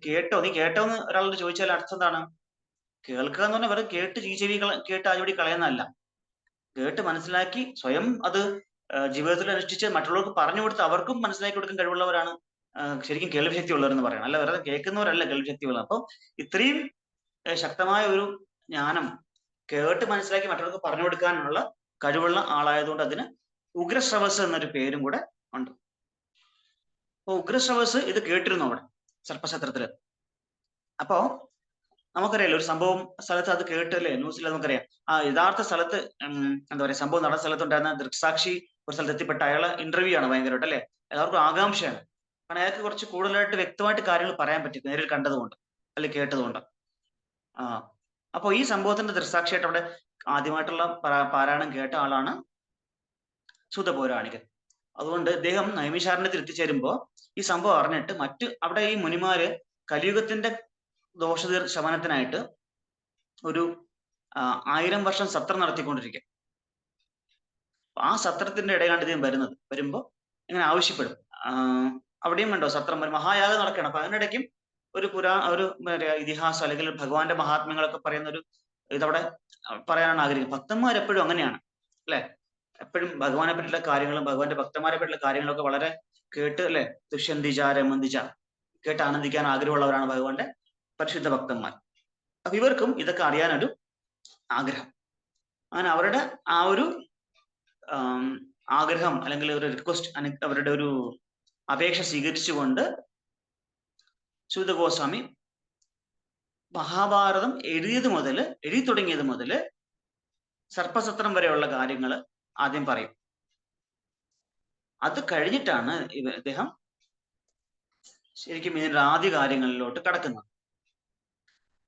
കേട്ടോ, നീ കേട്ടോ എന്ന് ഒരാളോട് ചോദിച്ചാൽ അർത്ഥം എന്താണ്? കേൾക്കുക എന്ന് പറഞ്ഞാൽ വെറുതെ കേട്ട് ചെവി കേട്ട് ആദ്യപടി കളയുന്നതല്ല. കേട്ട് മനസ്സിലാക്കി സ്വയം അത് ജീവിതത്തിൽ അനുഷ്ഠിച്ച് മറ്റുള്ളവർക്ക് പറഞ്ഞു കൊടുത്ത് അവർക്കും മനസ്സിലാക്കി കൊടുക്കാൻ കഴിവുള്ളവരാണ് ശരിക്കും കേൾവിശക്തി ഉള്ളവരെന്ന് പറയണം. അല്ല വെറുതെ കേൾക്കുന്നവരല്ല കേൾവിശക്തി ഉള്ളത്. അപ്പം ഇത്രയും ശക്തമായ ഒരു ജ്ഞാനം കേട്ട് മനസ്സിലാക്കി മറ്റുള്ളവർക്ക് പറഞ്ഞു കൊടുക്കാനുള്ള കഴിവുള്ള ആളായതുകൊണ്ട് അതിന് ഉഗ്രശ്രവസ് എന്നൊരു പേരും കൂടെ ഉണ്ട്. അപ്പൊ ഉഗ്രശ്രവസ് ഇത് കേട്ടിരുന്നു അവിടെ സർപ്പസത്രത്തില്. അപ്പോ നമുക്കറിയാലോ ഒരു സംഭവം സ്ഥലത്ത് അത് കേട്ടല്ലേ, ന്യൂസിൽ നമുക്കറിയാം. ആ യഥാർത്ഥ സ്ഥലത്ത് എന്താ പറയാ, സംഭവം നടന്ന സ്ഥലത്തുണ്ടായിരുന്ന ദൃക്സാക്ഷി ഒരു സ്ഥലത്ത് എത്തിപ്പെട്ട അയാളെ ഇന്റർവ്യൂ ആണ് ഭയങ്കരമായിട്ട്, അല്ലെ? എല്ലാവർക്കും ആകാംക്ഷയാണ്. കാരണം അയാൾക്ക് കുറച്ച് കൂടുതലായിട്ട് വ്യക്തമായിട്ട് കാര്യങ്ങൾ പറയാൻ പറ്റും, നേരിൽ കണ്ടതുകൊണ്ട് അല്ലെങ്കിൽ കേട്ടതുകൊണ്ട്. അപ്പൊ ഈ സംഭവത്തിന്റെ ദൃക്സാക്ഷിയായിട്ട് അവിടെ ആദ്യമായിട്ടുള്ള പാരായണം കേട്ട ആളാണ് സൂത പൗരാണികൻ. അതുകൊണ്ട് ഇദ്ദേഹം നൈമിഷാരണ്യത്തിൽ എത്തിച്ചേരുമ്പോ ഈ സംഭവം അറിഞ്ഞിട്ട് അവിടെ ഈ മുനിമാര് കലിയുഗത്തിന്റെ ദോഷ ശമനത്തിനായിട്ട് ഒരു 1000 വർഷം സത്രം നടത്തിക്കൊണ്ടിരിക്കുക. ആ സത്രത്തിന്റെ ഇടയിലാണ് ഇദ്ദേഹം വരുമ്പോ ഇങ്ങനെ ആവശ്യപ്പെടും. അവിടെയും കണ്ടോ സത്രം, ഒരു മഹായാഗം നടക്കണം. അപ്പൊ അതിനിടയ്ക്കും ഒരു ഇതിഹാസം അല്ലെങ്കിൽ ഭഗവാന്റെ മഹാത്മ്യങ്ങളൊക്കെ പറയുന്ന ഒരു ഇതവിടെ പറയാനാണ് ആഗ്രഹിക്കുന്നത്. ഭക്തന്മാർ എപ്പോഴും അങ്ങനെയാണ്, അല്ലെ? എപ്പോഴും ഭഗവാനെ പറ്റിയുള്ള കാര്യങ്ങളും ഭഗവാന്റെ ഭക്തന്മാരെ പറ്റിയുള്ള കാര്യങ്ങളൊക്കെ വളരെ കേട്ട്, അല്ലെ, ദുഷ്യന്തിച്ച രമന്തിച്ച കേട്ട് ആനന്ദിക്കാൻ ആഗ്രഹമുള്ളവരാണ് ഭഗവാന്റെ പരിശുദ്ധ ഭക്തന്മാർ. അപ്പൊ ഇവർക്കും ഇതൊക്കെ അറിയാനൊരു ആഗ്രഹം. അങ്ങനെ അവരുടെ ആ ഒരു ആഗ്രഹം അല്ലെങ്കിൽ ഒരു റിക്വസ്റ്റ്, അവരുടെ ഒരു അപേക്ഷ സ്വീകരിച്ചുകൊണ്ട് സൂത ഗോസ്വാമി മഹാഭാരതം എഴുതി തുടങ്ങിയത് മുതൽ സർപ്പസത്രം വരെയുള്ള കാര്യങ്ങൾ ആദ്യം പറയും. അത് കഴിഞ്ഞിട്ടാണ് ഇദ്ദേഹം ശരിക്കും ഇതിന്റെ ആദ്യ കാര്യങ്ങളിലോട്ട് കടക്കുന്നത്.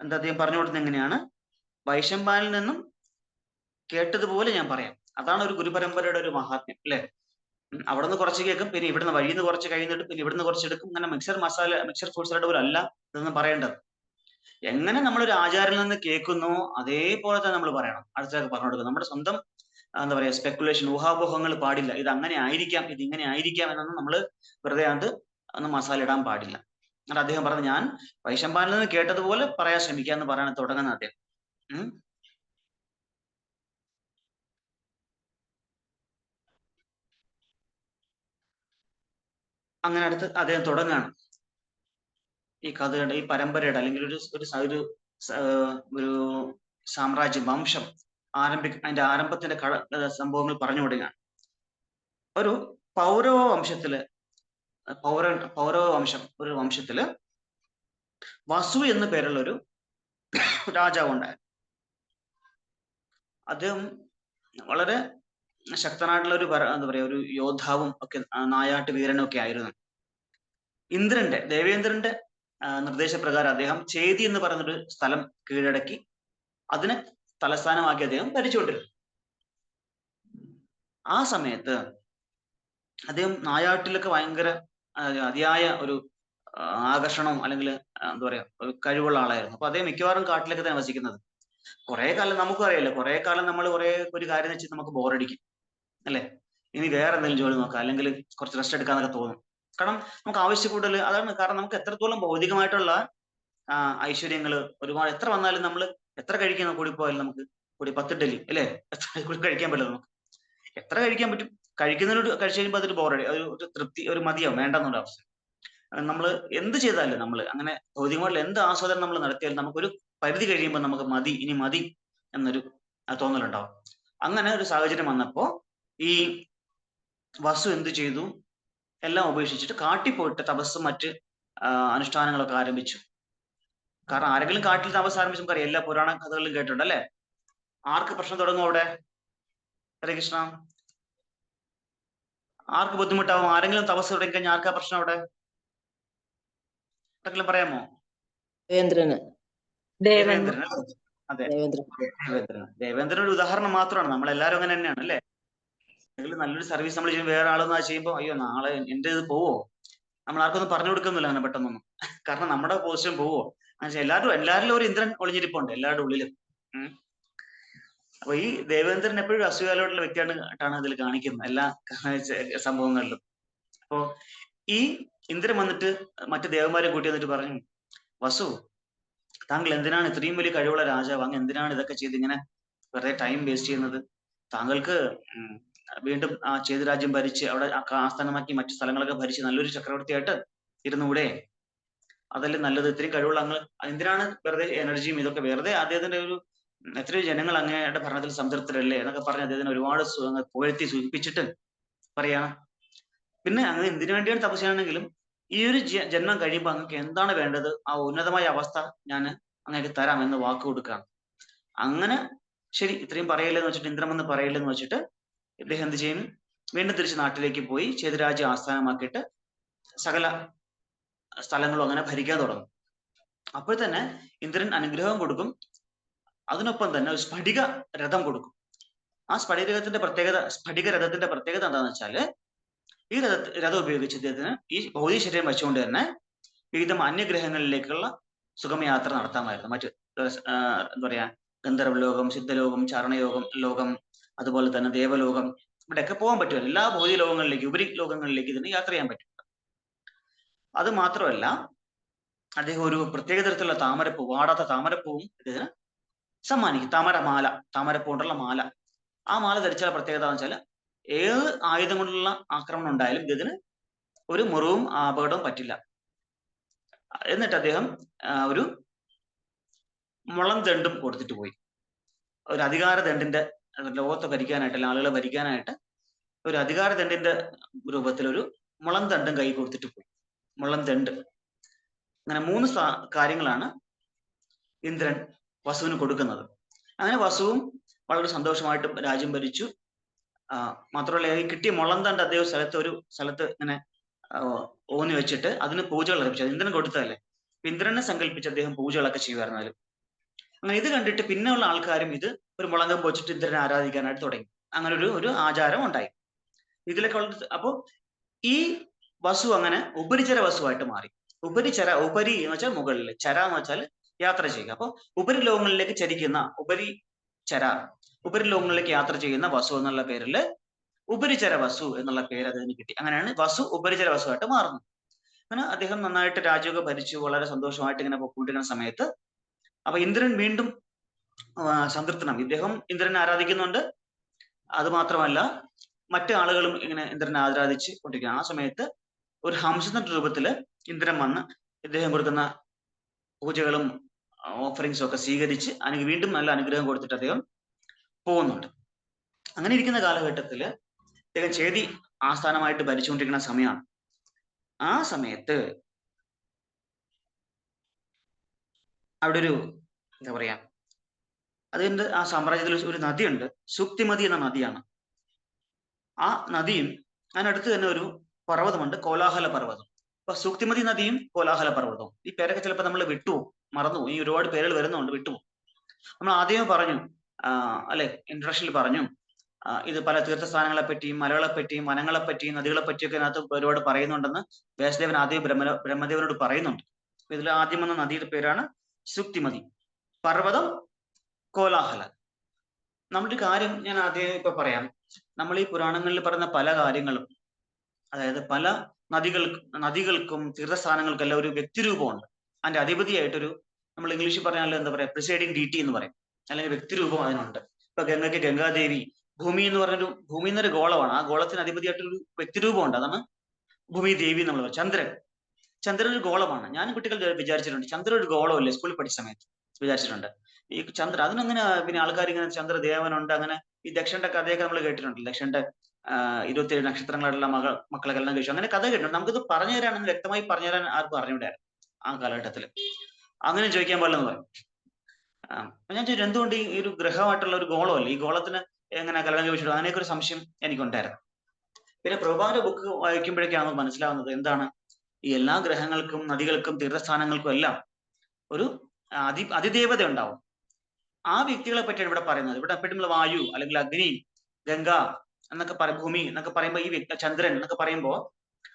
എന്താ അദ്ദേഹം പറഞ്ഞു കൊടുക്കുന്നത് എങ്ങനെയാണ്? വൈശമ്പാനിൽ നിന്നും കേട്ടതുപോലെ ഞാൻ പറയാം. അതാണ് ഒരു ഗുരുപരമ്പരയുടെ ഒരു മഹാത്മ്യം, അല്ലെ? അവിടെ നിന്ന് കുറച്ച് കേൾക്കും, പിന്നെ ഇവിടുന്ന് വഴിയിൽ നിന്ന് കുറച്ച് കഴിഞ്ഞിട്ട് പിന്നെ ഇവിടുന്ന് കുറച്ച് എടുക്കും. അങ്ങനെ മിക്സർ ഫ്രൂട്ട്സായിട്ട് പോലും അല്ല ഇതൊന്നും പറയേണ്ടത്. എങ്ങനെ നമ്മളൊരു ആചാര്യനിൽ നിന്ന് കേൾക്കുന്നു അതേപോലെ തന്നെ നമ്മൾ പറയണം, അടുത്തൊക്കെ പറഞ്ഞു കൊടുക്കും. നമ്മുടെ സ്വന്തം എന്താ പറയാ സ്പെക്കുലേഷൻ, ഊഹാപോഹങ്ങൾ പാടില്ല. ഇത് അങ്ങനെ ആയിരിക്കാം, ഇത് ഇങ്ങനെ ആയിരിക്കാം എന്നൊന്നും നമ്മൾ വെറുതെ ഒന്ന് മസാല ഇടാൻ പാടില്ല. എന്നിട്ട് അദ്ദേഹം പറഞ്ഞു, ഞാൻ വൈശമ്പാനിൽ നിന്ന് കേട്ടതുപോലെ പറയാൻ ശ്രമിക്കാന്ന് പറയാൻ തുടങ്ങുന്നത് അദ്ദേഹം. അങ്ങനെ അടുത്ത് അദ്ദേഹം തുടങ്ങുകയാണ് ഈ കഥയുടെ, ഈ പരമ്പരയുടെ അല്ലെങ്കിൽ ഒരു സാമ്രാജ്യം, വംശം അതിന്റെ ആരംഭത്തിന്റെ സംഭവങ്ങൾ പറഞ്ഞു കൊടുക്കുകയാണ്. ഒരു പൗരവ വംശം, ഒരു വംശത്തില് വസു എന്ന് പേരുള്ള ഒരു രാജാവ് ഉണ്ടായിരുന്നു. അദ്ദേഹം വളരെ ശക്തനായിട്ടുള്ള എന്താ പറയാ ഒരു യോദ്ധാവും ഒക്കെ നായാട്ട് വീരനും ഒക്കെ ആയിരുന്നു. ദേവേന്ദ്രന്റെ നിർദ്ദേശപ്രകാരം അദ്ദേഹം ചേതി എന്ന് പറയുന്നൊരു സ്ഥലം കീഴടക്കി അതിനെ തലസ്ഥാനമാക്കി അദ്ദേഹം ഭരിച്ചുകൊണ്ടിരുന്നു. ആ സമയത്ത് അദ്ദേഹം നായാട്ടിലൊക്കെ ഭയങ്കര അതിയായ ഒരു ആകർഷണവും അല്ലെങ്കിൽ എന്താ പറയാ ഒരു കഴിവുള്ള ആളായിരുന്നു. അപ്പൊ അദ്ദേഹം മിക്കവാറും കാട്ടിലൊക്കെ തന്നെ വസിക്കുന്നത്. കുറെ കാലം നമുക്കും അറിയാലോ, കുറെ കാലം നമ്മൾ ഒരു കാര്യം വെച്ച് നമുക്ക് ബോറടിക്കും, അല്ലെ? ഇനി വേറെ എന്തെങ്കിലും ജോലി നോക്കാം, അല്ലെങ്കിൽ കുറച്ച് റെസ്റ്റ് എടുക്കാന്നൊക്കെ തോന്നും. കാരണം നമുക്ക് ആവശ്യം കൂടുതൽ അതാണ്. കാരണം നമുക്ക് എത്രത്തോളം ഭൗതികമായിട്ടുള്ള ഐശ്വര്യങ്ങൾ ഒരുപാട് എത്ര വന്നാലും നമ്മൾ എത്ര കഴിക്കുന്ന കൂടി പോയാലും നമുക്ക് 10 ഇഡ്ഡലി, അല്ലെ, എത്ര കഴിക്കാൻ പറ്റില്ല നമുക്ക്. എത്ര കഴിക്കാൻ പറ്റും? കഴിക്കുന്നതിനോട് കഴിച്ചു കഴിയുമ്പോൾ അതൊരു ബോറടി, ഒരു തൃപ്തി, ഒരു മതിയാവും, വേണ്ടെന്നുള്ള അവസ്ഥ. നമ്മൾ എന്ത് ചെയ്താലും നമ്മൾ അങ്ങനെ ഭൗതികമായിട്ടുള്ള എന്ത് ആസ്വാദനം നമ്മൾ നടത്തിയാലും നമുക്കൊരു പരിധി കഴിയുമ്പോൾ നമുക്ക് മതി, ഇനി മതി എന്നൊരു തോന്നലുണ്ടാവും. അങ്ങനെ ഒരു സാഹചര്യം വന്നപ്പോ ഈ വസു എന്ത് ചെയ്തു? എല്ലാം ഉപേക്ഷിച്ചിട്ട് കാട്ടിൽ പോയിട്ട് തപസ്സും മറ്റ് അനുഷ്ഠാനങ്ങളൊക്കെ ആരംഭിച്ചു. കാരണം ആരെങ്കിലും കാട്ടിൽ താമസം ആരംഭിച്ചു നമുക്കറിയാം, എല്ലാ പുരാണ കഥകളിലും കേട്ടിട്ടുണ്ട് അല്ലെ? ആർക്ക് പ്രശ്നം തുടങ്ങും അവിടെ? ഹരേ കൃഷ്ണ. ആർക്ക് ബുദ്ധിമുട്ടാവും? ആരെങ്കിലും തപസ് തുടങ്ങി കഴിഞ്ഞാൽ ആർക്കാ പ്രശ്നം അവിടെ? ആരെങ്കിലും പറയാമോ? ദേവേന്ദ്രന്. ദേവേന്ദ്രൻ. അതെ, ദേവേന്ദ്രൻ. ദേവേന്ദ്രൻ ഒരു ഉദാഹരണം മാത്രമാണ്. നമ്മളെല്ലാരും അങ്ങനെ തന്നെയാണ് അല്ലെ? നല്ലൊരു സർവീസ് നമ്മൾ ചെയ്യും, വേറെ ആളെന്നാ ചെയ്യുമ്പോ അയ്യോ നാളെ എന്റെ ഇത് പോവോ, നമ്മൾ ആർക്കൊന്നും പറഞ്ഞു കൊടുക്കുന്നില്ല അങ്ങനെ പെട്ടെന്നൊന്നും. കാരണം നമ്മുടെ പൊസിഷൻ പോവോ. എല്ലാവരിലും ഒരു ഇന്ദ്രൻ ഒളിഞ്ഞിരിപ്പുണ്ട് എല്ലാവരുടെ ഉള്ളിലും. അപ്പൊ ഈ ദേവേന്ദ്രൻ എപ്പോഴും അസൂയാലോട്ടുള്ള വ്യക്തിയാണ് ഇതിൽ കാണിക്കുന്നത് എല്ലാ സംഭവങ്ങളിലും. അപ്പോ ഈ ഇന്ദ്രൻ വന്നിട്ട് മറ്റു ദേവന്മാരെ കൂട്ടി വന്നിട്ട് പറഞ്ഞു, വസു താങ്കൾ എന്തിനാണ് ഇത്രയും വലിയ കഴിവുള്ള രാജാവ്, അങ്ങ് എന്തിനാണ് ഇതൊക്കെ ചെയ്ത് ഇങ്ങനെ വെറുതെ ടൈം വേസ്റ്റ് ചെയ്യുന്നത്? താങ്കൾക്ക് വീണ്ടും ആ ചേതുരാജ്യം ഭരിച്ച് അവിടെ ആസ്ഥാനമാക്കി മറ്റു സ്ഥലങ്ങളൊക്കെ ഭരിച്ച് നല്ലൊരു ചക്രവർത്തിയായിട്ട് ഇരുന്നുകൂടെ? അതല്ലേ നല്ലത്? ഇത്രയും കഴിവുള്ള അങ്ങ് എന്തിനാണ് വെറുതെ എനർജിയും ഇതൊക്കെ വെറുതെ? അദ്ദേഹത്തിന്റെ ഒരു എത്രയോ ജനങ്ങൾ അങ്ങയുടെ ഭരണത്തിൽ സംതൃപ്തരല്ലേ എന്നൊക്കെ പറഞ്ഞ് അദ്ദേഹത്തിന് ഒരുപാട് പുകഴ്ത്തി സൂചിപ്പിച്ചിട്ട് പറയാണ്, പിന്നെ അങ്ങ് എന്തിനു വേണ്ടിയാണ് തപസ് ചെയ്യണമെങ്കിലും ഈ ഒരു ജന്മം കഴിയുമ്പോൾ അങ്ങക്ക് എന്താണ് വേണ്ടത് ആ ഉന്നതമായ അവസ്ഥ ഞാൻ അങ്ങേക്ക് തരാം എന്ന് വാക്ക് കൊടുക്കുകയാണ്. അങ്ങനെ ശരി ഇത്രയും പറയില്ലെന്ന് വെച്ചിട്ട്, ഇന്ദ്രൻ വന്ന് പറയില്ലെന്ന് വെച്ചിട്ട് ഇദ്ദേഹം എന്ത് ചെയ്യും? വീണ്ടും തിരിച്ച് നാട്ടിലേക്ക് പോയി ചേതുരാജ്യം ആസ്ഥാനമാക്കിയിട്ട് സകല സ്ഥലങ്ങളും അങ്ങനെ ഭരിക്കാൻ തുടങ്ങും. അപ്പോൾ തന്നെ ഇന്ദ്രൻ അനുഗ്രഹം കൊടുക്കും, അതിനൊപ്പം തന്നെ ഒരു സ്ഫടിക രഥം കൊടുക്കും. ആ സ്ഫടിക രഥത്തിന്റെ പ്രത്യേകത എന്താണെന്ന് വെച്ചാല് ഈ രഥം ഉപയോഗിച്ച് ഇദ്ദേഹത്തിന് ഈ ഭൗതിക ശരീരം വെച്ചുകൊണ്ട് തന്നെ വിവിധ അന്യഗ്രഹങ്ങളിലേക്കുള്ള സുഗമയാത്ര നടത്താമായിരുന്നു. മറ്റ് എന്താ പറയാ, ഗന്ധർവ ലോകം, സിദ്ധലോകം, ചാരണയോഗം ലോകം, അതുപോലെ തന്നെ ദേവലോകം, ഇവിടെയൊക്കെ പോകാൻ പറ്റുമല്ലോ. എല്ലാ ഭൗതിക ലോകങ്ങളിലേക്ക്, ഉപരി ലോകങ്ങളിലേക്ക് ഇതിന് യാത്ര ചെയ്യാൻ പറ്റും. അത് മാത്രമല്ല അദ്ദേഹം ഒരു പ്രത്യേക തരത്തിലുള്ള താമരപ്പൂ, വാടാത്ത താമരപ്പൂവും ഇതിന് സമ്മാനിക്കും. താമരപ്പൂ കൊണ്ടുള്ള മാല. ആ മാല ധരിച്ചാൽ പ്രത്യേകത എന്ന് വെച്ചാൽ ഏത് ആയുധം കൊണ്ടുള്ള ആക്രമണം ഉണ്ടായാലും ഇതിന് ഒരു മുറിവും അപകടവും പറ്റില്ല. എന്നിട്ട് അദ്ദേഹം ഒരു മുളം ദണ്ടും കൊടുത്തിട്ട് പോയി. ഒരു അധികാര ദണ്ടിന്റെ, ലോകത്തെ ഭരിക്കാനായിട്ട്, ആളുകളെ ഭരിക്കാനായിട്ട് ഒരു അധികാര ദണ്ടിന്റെ രൂപത്തിൽ ഒരു മുളം ദണ്ടും കൈ കൊടുത്തിട്ട് പോയി. മുളം ദണ്ട്. അങ്ങനെ 3 കാര്യങ്ങളാണ് ഇന്ദ്രൻ വസുവിന് കൊടുക്കുന്നത്. അങ്ങനെ വസുവും വളരെ സന്തോഷമായിട്ട് രാജ്യം ഭരിച്ചു. മാത്രമല്ല ഈ കിട്ടിയ മുളം ദണ്ട് അദ്ദേഹം സ്ഥലത്ത് ഇങ്ങനെ ഊന്നി വെച്ചിട്ട് അതിന് പൂജകൾ അർപ്പിച്ചു. ഇന്ദ്രൻ കൊടുത്തതല്ലേ, ഇന്ദ്രനെ സങ്കല്പിച്ച് അദ്ദേഹം പൂജകളൊക്കെ ചെയ്യുമായിരുന്നാലും. അങ്ങനെ ഇത് കണ്ടിട്ട് പിന്നെയുള്ള ആൾക്കാരും ഇത് ഒരു മുളങ്കം വെച്ചിട്ട് ഇന്ദ്രനെ ആരാധിക്കാനായിട്ട് തുടങ്ങി. അങ്ങനെ ഒരു ആചാരം ഉണ്ടായി ഇതിലൊക്കെ ഉള്ളത്. അപ്പോ ഈ വസു അങ്ങനെ ഉപരിചര വസുവായിട്ട് മാറി. ഉപരി എന്ന് വെച്ചാൽ മുകളിൽ, ചര എന്ന് വെച്ചാൽ യാത്ര ചെയ്യുക. അപ്പൊ ഉപരി ലോകങ്ങളിലേക്ക് ചരിക്കുന്ന ഉപരി ലോകങ്ങളിലേക്ക് യാത്ര ചെയ്യുന്ന വസു എന്നുള്ള പേരില് ഉപരിചര വസു എന്നുള്ള പേര് അദ്ദേഹത്തിന് കിട്ടി. അങ്ങനെയാണ് വസു ഉപരിചര വസുവായിട്ട് മാറുന്നത്. അങ്ങനെ അദ്ദേഹം നന്നായിട്ട് രാജ്യമൊക്കെ ഭരിച്ചു വളരെ സന്തോഷമായിട്ട് ഇങ്ങനെ പോയിക്കൊണ്ടിരിക്കുന്ന സമയത്ത് അപ്പൊ ഇന്ദ്രൻ വീണ്ടും സംതൃപ്തനാണ്. ഇന്ദ്രനെ ആരാധിക്കുന്നുണ്ട്. അത് മാത്രമല്ല മറ്റു ആളുകളും ഇങ്ങനെ ഇന്ദ്രനെ ആരാധിച്ച് കൊണ്ടിരിക്കുക. ആ സമയത്ത് ഒരു ഹംസത്തിന്റെ രൂപത്തില് ഇന്ദ്രൻ വന്ന് ഇദ്ദേഹം കൊടുക്കുന്ന പൂജകളും ഓഫറിങ്സും ഒക്കെ സ്വീകരിച്ച് വീണ്ടും നല്ല അനുഗ്രഹം കൊടുത്തിട്ട് അദ്ദേഹം പോകുന്നുണ്ട്. അങ്ങനെ ഇരിക്കുന്ന കാലഘട്ടത്തില് അദ്ദേഹം ചേതി ആസ്ഥാനമായിട്ട് ഭരിച്ചുകൊണ്ടിരിക്കുന്ന സമയമാണ്. ആ സമയത്ത് അവിടെ ഒരു എന്താ പറയാ, അതിന്റെ ആ സാമ്രാജ്യത്തിൽ ഒരു നദിയുണ്ട്, സൂക്തിമതി എന്ന നദിയാണ്. ആ നദിയും അതിനടുത്ത് തന്നെ ഒരു പർവ്വതമുണ്ട്, കോലാഹല പർവ്വതം. അപ്പൊ സൂക്തിമതി നദിയും കോലാഹല പർവ്വതവും, ഈ പേരൊക്കെ ചിലപ്പോൾ നമ്മൾ വിട്ടുപോകും, മറന്നുപോകും. ഈ ഒരുപാട് പേരുകൾ വരുന്നുണ്ട്, വിട്ടുപോകും. നമ്മൾ ആദ്യമേ പറഞ്ഞു അല്ലെ, ഇൻട്രഡക്ഷനിൽ പറഞ്ഞു ഇത് പല തീർത്ഥസ്ഥാനങ്ങളെ പറ്റിയും മലകളെ പറ്റിയും വനങ്ങളെ പറ്റിയും നദികളെ പറ്റിയൊക്കെ അതിനകത്ത് ഒരുപാട് പറയുന്നുണ്ടെന്ന് വ്യാസദേവൻ ആദ്യം ബ്രഹ്മദേവനോട് പറയുന്നുണ്ട്. അപ്പൊ ഇതിൽ ആദ്യം വന്ന നദിയുടെ പേരാണ് സൂക്തിമതി, പർവ്വതം കോലാഹല. നമ്മുടെ കാര്യം ഞാൻ ആദ്യം ഇപ്പൊ പറയാം. നമ്മൾ ഈ പുരാണങ്ങളിൽ പറയുന്ന പല കാര്യങ്ങളും, അതായത് പല നദികൾക്കും തീർത്ഥസ്ഥാനങ്ങൾക്കും എല്ലാം ഒരു വ്യക്തിരൂപമുണ്ട്. അതിന്റെ അധിപതിയായിട്ടൊരു, നമ്മൾ ഇംഗ്ലീഷിൽ പറഞ്ഞാൽ എന്താ പറയാ, പ്രിസൈഡിങ് ഡീറ്റി എന്ന് പറയും, അല്ലെങ്കിൽ വ്യക്തിരൂപം അതിനുണ്ട്. ഇപ്പൊ ഗംഗയ്ക്ക് ഗംഗാദേവി, ഭൂമി എന്ന് പറഞ്ഞൊരു ഭൂമി എന്നൊരു ഗോളമാണ്. ആ ഗോളത്തിന് അധിപതിയായിട്ടൊരു വ്യക്തിരൂപമുണ്ട്. അതാണ് ഭൂമി ദേവി നമ്മൾ പറയും. ചന്ദ്രൻ ഒരു ഗോളമാണ്. ഞാൻ കുട്ടികൾ വിചാരിച്ചിട്ടുണ്ട് ചന്ദ്രൻ ഒരു ഗോളമല്ലേ സ്കൂളിൽ പഠിച്ച സമയത്ത് വിചാരിച്ചിട്ടുണ്ട്. ഈ ചന്ദ്രൻ അതിനങ്ങനെ പിന്നെ ആൾക്കാർ ഇങ്ങനെ ചന്ദ്രദേവനുണ്ട്, അങ്ങനെ ഈ ദക്ഷന്റെ കഥയൊക്കെ നമ്മൾ കേട്ടിട്ടുണ്ട്. ദക്ഷന്റെ 27 നക്ഷത്രങ്ങളുള്ള മക്കളെ കല്യാണം കഴിച്ചു, അങ്ങനെ കഥ കേട്ടിട്ടുണ്ട്. നമുക്കിത് പറഞ്ഞു തരാണെങ്കിൽ വ്യക്തമായി പറഞ്ഞു തരാൻ ആർക്കും അറിഞ്ഞൂടായിരുന്നു ആ കാലഘട്ടത്തിൽ. അങ്ങനെ ചോദിക്കാൻ പാടില്ലെന്ന് പറയും. അപ്പൊ ഞാൻ ചോദിച്ചു എന്തുകൊണ്ട് ഈ ഒരു ഗ്രഹമായിട്ടുള്ള ഒരു ഗോളമല്ലേ, ഈ ഗോളത്തിന് എങ്ങനെ കല്യാണം കഴിച്ചിട്ടു, അതിനൊക്കെ ഒരു സംശയം എനിക്കുണ്ടായിരുന്നു. പിന്നെ പ്രഭാന്റെ ബുക്ക് വായിക്കുമ്പോഴേക്കാണ് മനസ്സിലാവുന്നത് എന്താണ് ഈ എല്ലാ ഗ്രഹങ്ങൾക്കും നദികൾക്കും തീർത്ഥസ്ഥാനങ്ങൾക്കും എല്ലാം ഒരു അതിദേവത ഉണ്ടാവും. ആ വ്യക്തികളെ പറ്റിയാണ് ഇവിടെ പറയുന്നത്. ഇവിടെ എപ്പോഴും വായു അല്ലെങ്കിൽ അഗ്നി, ഗംഗ എന്നൊക്കെ ഭൂമി എന്നൊക്കെ പറയുമ്പോൾ ഈ ചന്ദ്രൻ എന്നൊക്കെ പറയുമ്പോൾ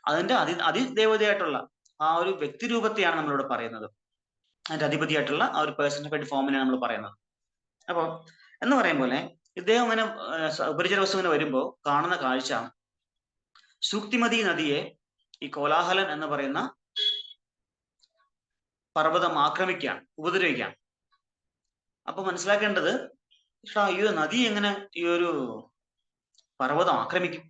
അതിന്റെ അതിദേവതയായിട്ടുള്ള ആ ഒരു വ്യക്തി രൂപത്തെയാണ് നമ്മളിവിടെ പറയുന്നത്. അതിന്റെ അധിപതിയായിട്ടുള്ള ആ ഒരു പേഴ്സണിഫൈഡ് ഫോമിനെ നമ്മൾ പറയുന്നത്. അപ്പൊ എന്ന് പറയും പോലെ ഇദ്ദേഹം അങ്ങനെ ഉപരിചര വസ്തു ഇങ്ങനെ വരുമ്പോ കാണുന്ന കാഴ്ച സൂക്തിമതി നദിയെ ഈ കോലാഹലൻ എന്ന് പറയുന്ന പർവ്വതം ആക്രമിക്കുകയാണ്, ഉപദ്രവിക്കുകയാണ്. അപ്പൊ മനസ്സിലാക്കേണ്ടത് ഈ നദി എങ്ങനെ ഈ ഒരു പർവ്വതം ആക്രമിക്കും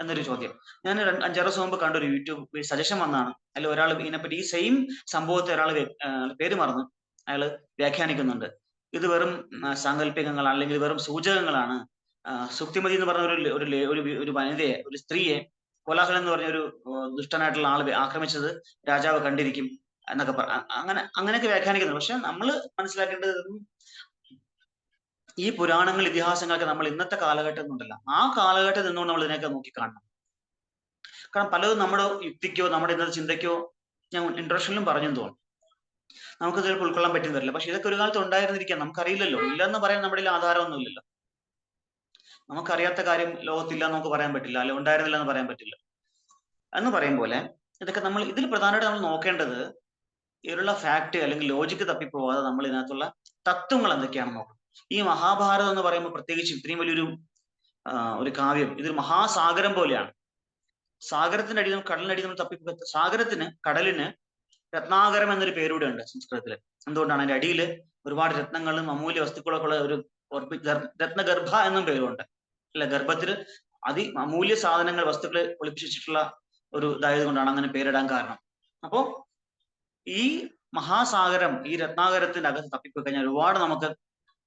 എന്നൊരു ചോദ്യം. ഞാൻ 5-6 ദിവസം മുമ്പ് കണ്ടൊരു യൂട്യൂബ് സജഷൻ വന്നാണ്. അതിൽ ഒരാൾ ഇതിനെപ്പറ്റി ഈ സെയിം സംഭവത്തെ ഒരാൾ പേര് മറന്നു അയാൾ വ്യാഖ്യാനിക്കുന്നുണ്ട്. ഇത് വെറും സാങ്കല്പികങ്ങൾ അല്ലെങ്കിൽ വെറും സൂചകങ്ങളാണ്. സുക്തിമതി എന്ന് പറഞ്ഞ ഒരു വനിതയെ, ഒരു സ്ത്രീയെ കോലാഹലൻ എന്ന് പറഞ്ഞ ഒരു ദുഷ്ടനായിട്ടുള്ള ആൾ ആക്രമിച്ചത് രാജാവ് കണ്ടിരിക്കും എന്നൊക്കെ അങ്ങനെയൊക്കെ വ്യാഖ്യാനിക്കുന്നത്. പക്ഷെ നമ്മൾ മനസ്സിലാക്കേണ്ടത് ഈ പുരാണങ്ങൾ ഇതിഹാസങ്ങളൊക്കെ നമ്മൾ ഇന്നത്തെ കാലഘട്ടം കൊണ്ടല്ല, ആ കാലഘട്ടത്തിൽ നിന്നുകൊണ്ട് നമ്മൾ ഇതിനൊക്കെ നോക്കി കാണണം. കാരണം പലതും നമ്മുടെ യുക്തിക്കോ നമ്മുടെ ഇന്നത്തെ ചിന്തയ്ക്കോ ഞാൻ ഇൻട്രൊഡക്ഷനിലും പറഞ്ഞെന്ന് തോന്നുന്നു നമുക്ക് ചിലപ്പോൾ ഉൾക്കൊള്ളാൻ പറ്റുന്ന വരില്ല. പക്ഷെ ഇതൊക്കെ ഒരു കാലത്ത് ഉണ്ടായിരുന്നിരിക്കാം, നമുക്കറിയില്ലല്ലോ. ഇല്ലെന്ന് പറയാൻ നമ്മുടെ ആധാരമൊന്നുമില്ലല്ലോ. നമുക്കറിയാത്ത കാര്യം ലോകത്തില്ല എന്ന് നമുക്ക് പറയാൻ പറ്റില്ല, അല്ലെ ഉണ്ടായിരുന്നില്ല എന്ന് പറയാൻ പറ്റില്ല. എന്ന് പറയും പോലെ ഇതൊക്കെ നമ്മൾ ഇതിൽ പ്രധാനമായിട്ട് നമ്മൾ നോക്കേണ്ടത് ഇതിലുള്ള ഫാക്ട് അല്ലെങ്കിൽ ലോജിക്ക് തപ്പിപ്പോവാതെ നമ്മൾ ഇതിനകത്തുള്ള തത്വങ്ങൾ എന്തൊക്കെയാണെന്ന് നോക്കണം. ഈ മഹാഭാരതം എന്ന് പറയുമ്പോൾ പ്രത്യേകിച്ച് ഇത്രയും വലിയൊരു ഒരു കാവ്യം, ഇതൊരു മഹാസാഗരം പോലെയാണ്. സാഗരത്തിന്റെ അടിയിൽ കടലിനടിയിൽ നമ്മൾ തപ്പി കടലിന് രത്നാകരം എന്നൊരു പേരൂടെ ഉണ്ട് സംസ്കൃതത്തില്. എന്തുകൊണ്ടാണ് അതിന്റെ അടിയിൽ ഒരുപാട് രത്നങ്ങളും അമൂല്യ വസ്തുക്കളൊക്കെ ഉള്ള ഒരു രത്നഗർഭ എന്നും പേരുണ്ട്. അല്ലെ, ഗർഭത്തിൽ അമൂല്യ സാധനങ്ങൾ വസ്തുക്കൾ ഒളിപ്പിച്ചിട്ടുള്ള ഒരു ഇതായത് കൊണ്ടാണ് അങ്ങനെ പേരിടാൻ കാരണം. അപ്പോ ഈ മഹാസാഗരം, ഈ രത്നാകരത്തിന്റെ അകത്ത് തപ്പിപ്പോയി കഴിഞ്ഞാൽ ഒരുപാട് നമുക്ക്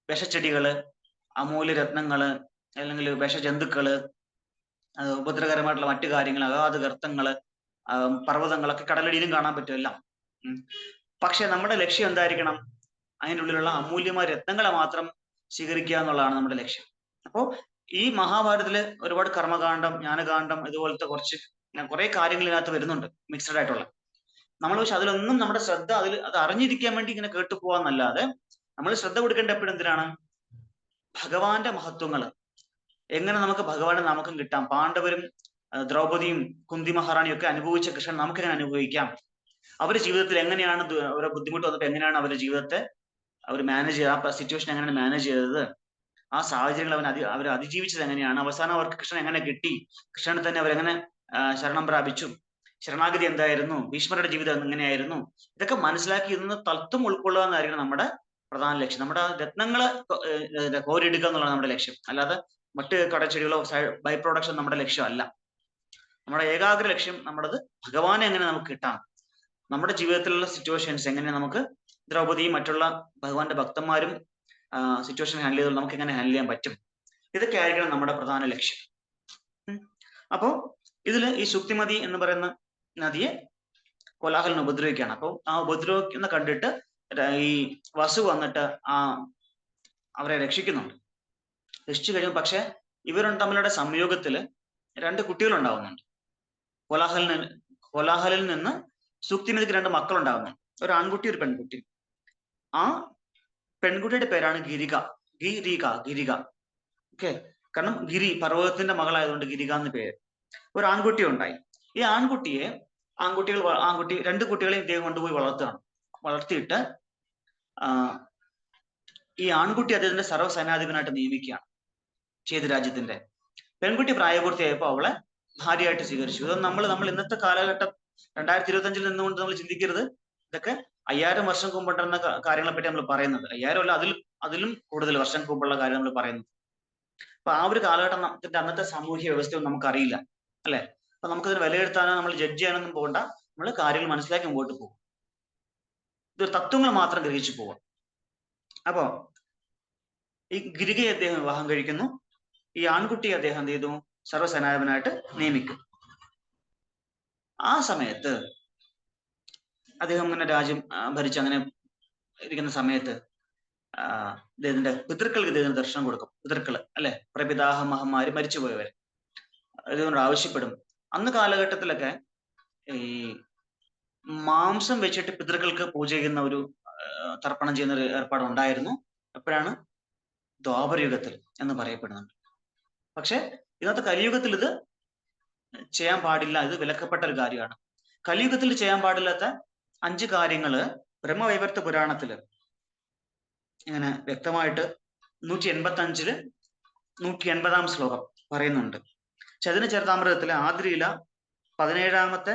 വിഷച്ചെടികള്, അമൂല്യ രത്നങ്ങള്, അല്ലെങ്കിൽ വിഷജന്തുക്കള്, ഉപദ്രവകരമായിട്ടുള്ള മറ്റു കാര്യങ്ങൾ, അഗാധ ഗർത്തങ്ങള്, പർവ്വതങ്ങളൊക്കെ കടലടിയിലും കാണാൻ പറ്റും എല്ലാം. പക്ഷെ നമ്മുടെ ലക്ഷ്യം എന്തായിരിക്കണം? അതിൻ്റെ ഉള്ളിലുള്ള അമൂല്യമായ രത്നങ്ങളെ മാത്രം സ്വീകരിക്കുക എന്നുള്ളതാണ് നമ്മുടെ ലക്ഷ്യം. അപ്പോ ഈ മഹാഭാരതത്തില് ഒരുപാട് കർമ്മകാന്ഡം, ജ്ഞാനകാന്ഡം, ഇതുപോലത്തെ കുറെ കാര്യങ്ങൾ ഇതിനകത്ത് വരുന്നുണ്ട്, മിക്സഡ് ആയിട്ടുള്ള. നമ്മൾ പക്ഷെ അതിലൊന്നും നമ്മുടെ ശ്രദ്ധ അത് അറിഞ്ഞിരിക്കാൻ വേണ്ടി ഇങ്ങനെ കേട്ടു പോവാന്നല്ലാതെ നമ്മൾ ശ്രദ്ധ കൊടുക്കേണ്ട എപ്പോഴും എന്തിനാണ്? ഭഗവാന്റെ മഹത്വങ്ങൾ എങ്ങനെ നമുക്ക് ഭഗവാന്റെ നമുക്കും കിട്ടാം. പാണ്ഡവരും ദ്രൗപദിയും കുന്തി മഹാറാണിയും ഒക്കെ അനുഭവിച്ച കൃഷ്ണൻ നമുക്ക് എങ്ങനെ അനുഭവിക്കാം? അവരുടെ ജീവിതത്തിൽ എങ്ങനെയാണ് അവരുടെ ബുദ്ധിമുട്ട് വന്നപ്പോൾ എങ്ങനെയാണ് അവരുടെ ജീവിതത്തെ അവർ മാനേജ് ചെയ്ത്, ആ സിറ്റുവേഷൻ എങ്ങനെയാണ് മാനേജ് ചെയ്തത്, ആ സാഹചര്യങ്ങൾ അവർ അതിജീവിച്ചത് എങ്ങനെയാണ്, അവസാനം അവർക്ക് കൃഷ്ണൻ എങ്ങനെ കിട്ടി, കൃഷ്ണനെ തന്നെ അവരെങ്ങനെ ശരണം പ്രാപിച്ചു, ശരണാഗതി എന്തായിരുന്നു, ഭീഷ്മരുടെ ജീവിതം എങ്ങനെയായിരുന്നു, ഇതൊക്കെ മനസ്സിലാക്കി ഇന്ന് തത്വം ഉൾക്കൊള്ളുക എന്നായിരിക്കണം നമ്മുടെ പ്രധാന ലക്ഷ്യം. നമ്മുടെ രത്നങ്ങളെ കോരിയെടുക്കുക എന്നുള്ളതാണ് നമ്മുടെ ലക്ഷ്യം. അല്ലാതെ മറ്റ് കടച്ചെടികളോ ബൈ പ്രൊഡക്ഷൻ നമ്മുടെ ലക്ഷ്യമല്ല. നമ്മുടെ ഏകാഗ്ര ലക്ഷ്യം നമ്മുടേത് ഭഗവാനെ എങ്ങനെ നമുക്ക് കിട്ടാം, നമ്മുടെ ജീവിതത്തിലുള്ള സിറ്റുവേഷൻസ് എങ്ങനെ നമുക്ക് ദ്രൗപദിയും മറ്റുള്ള ഭഗവാന്റെ ഭക്തന്മാരും സിറ്റുവേഷൻ ഹാൻഡിൽ ചെയ്തോളൂ, നമുക്ക് എങ്ങനെ ഹാൻഡിൽ ചെയ്യാൻ പറ്റും, ഇതൊക്കെ ആയിരിക്കണം നമ്മുടെ പ്രധാന ലക്ഷ്യം. അപ്പോ ഇതില് ഈ സുക്തിമതി എന്ന് പറയുന്ന നദിയെ കോലാഹലൻ ഉപദ്രവിക്കുകയാണ്. അപ്പോൾ ആ ഉപദ്രവിക്കുന്ന കണ്ടിട്ട് ഈ വസു വന്നിട്ട് അവരെ രക്ഷിക്കുന്നുണ്ട്. രക്ഷിച്ചു കഴിയുമ്പോൾ പക്ഷെ ഇവരും തമ്മിലുള്ള സംയോഗത്തില് 2 കുട്ടികൾ ഉണ്ടാവുന്നുണ്ട്. കോലാഹലിൽ നിന്ന് സുക്തിമതിക്ക് 2 മക്കളുണ്ടാകുന്നുണ്ട്, ഒരു ആൺകുട്ടി ഒരു പെൺകുട്ടി. ആ പെൺകുട്ടിയുടെ പേരാണ് ഗിരിക. ഓക്കെ, കാരണം ഗിരി പർവ്വതത്തിന്റെ മകളായതുകൊണ്ട് ഗിരിക എന്ന് പേര്. ഒരു ആൺകുട്ടി ഉണ്ടായി. ഈ ആൺകുട്ടി 2 കുട്ടികളെയും ഇദ്ദേഹം കൊണ്ടുപോയി വളർത്തിയിട്ട് ഈ ആൺകുട്ടി അദ്ദേഹത്തിന്റെ സർവ്വസൈനാധിപനായിട്ട് നിയമിക്കുകയാണ് ചെയ്ത് രാജ്യത്തിന്റെ. പെൺകുട്ടി പ്രായപൂർത്തിയായപ്പോൾ അവളെ ഭാര്യയായിട്ട് സ്വീകരിച്ചു. ഇതൊന്നും നമ്മൾ ഇന്നത്തെ കാലഘട്ടം 2025 നിന്നുകൊണ്ട് നമ്മൾ ചിന്തിക്കരുത്. ഇതൊക്കെ 5000 വർഷം മുമ്പുണ്ടായിരുന്ന കാര്യങ്ങളെ പറ്റി നമ്മൾ പറയുന്നത്. 5000 അല്ല, അതിലും കൂടുതൽ വർഷം മുമ്പുള്ള കാര്യം നമ്മൾ പറയുന്നത്. അപ്പൊ ആ ഒരു കാലഘട്ടത്തിന്റെ അന്നത്തെ സാമൂഹ്യ വ്യവസ്ഥയൊന്നും നമുക്കറിയില്ല, അല്ലെ? അപ്പൊ നമുക്കതിന് വിലയിരുത്താനോ നമ്മൾ ജഡ്ജ് ചെയ്യാനൊന്നും പോകണ്ട. നമ്മൾ കാര്യങ്ങൾ മനസ്സിലാക്കി മുമ്പോട്ട് പോകും. ഇത് തത്വങ്ങൾ മാത്രം ഗ്രഹിച്ചു പോവാം. അപ്പോ ഈ ഗിരികയെ അദ്ദേഹം വിവാഹം കഴിക്കുന്നു. ഈ ആൺകുട്ടിയെ അദ്ദേഹം എന്ത് ചെയ്തു? സർവ്വസേനാപനായിട്ട് നിയമിക്കും. ആ സമയത്ത് അദ്ദേഹം ഇങ്ങനെ രാജ്യം ഭരിച്ച് അങ്ങനെ ഇരിക്കുന്ന സമയത്ത് ഇദ്ദേഹത്തിന്റെ പിതൃക്കൾക്ക് ഇദ്ദേഹത്തിന് ദർശനം കൊടുക്കും. പിതൃക്കള് അല്ലെ, പ്രപിതാഹമഹന്മാര് മരിച്ചുപോയവര് ഇതുകൊണ്ട് ആവശ്യപ്പെടും. അന്ന് കാലഘട്ടത്തിലൊക്കെ ഈ മാംസം വെച്ചിട്ട് പിതൃക്കൾക്ക് പൂജ ചെയ്യുന്ന ഒരു തർപ്പണം ചെയ്യുന്ന ഒരു ഏർപ്പാട് ഉണ്ടായിരുന്നു. എപ്പോഴാണ്? ദ്വാപരയുഗത്തിൽ എന്ന് പറയപ്പെടുന്നുണ്ട്. പക്ഷെ ഇന്നത്തെ കലിയുഗത്തിൽ ഇത് ചെയ്യാൻ പാടില്ല, ഇത് വിലക്കപ്പെട്ട ഒരു കാര്യമാണ്. കലിയുഗത്തിൽ ചെയ്യാൻ പാടില്ലാത്ത 5 കാര്യങ്ങള് ബ്രഹ്മവൈവർത്ത പുരാണത്തില് ഇങ്ങനെ വ്യക്തമായിട്ട് 185 180 ശ്ലോകം പറയുന്നുണ്ട്. ചതിന ചരിതാമൃതത്തിലെ ആദ്രിയില 17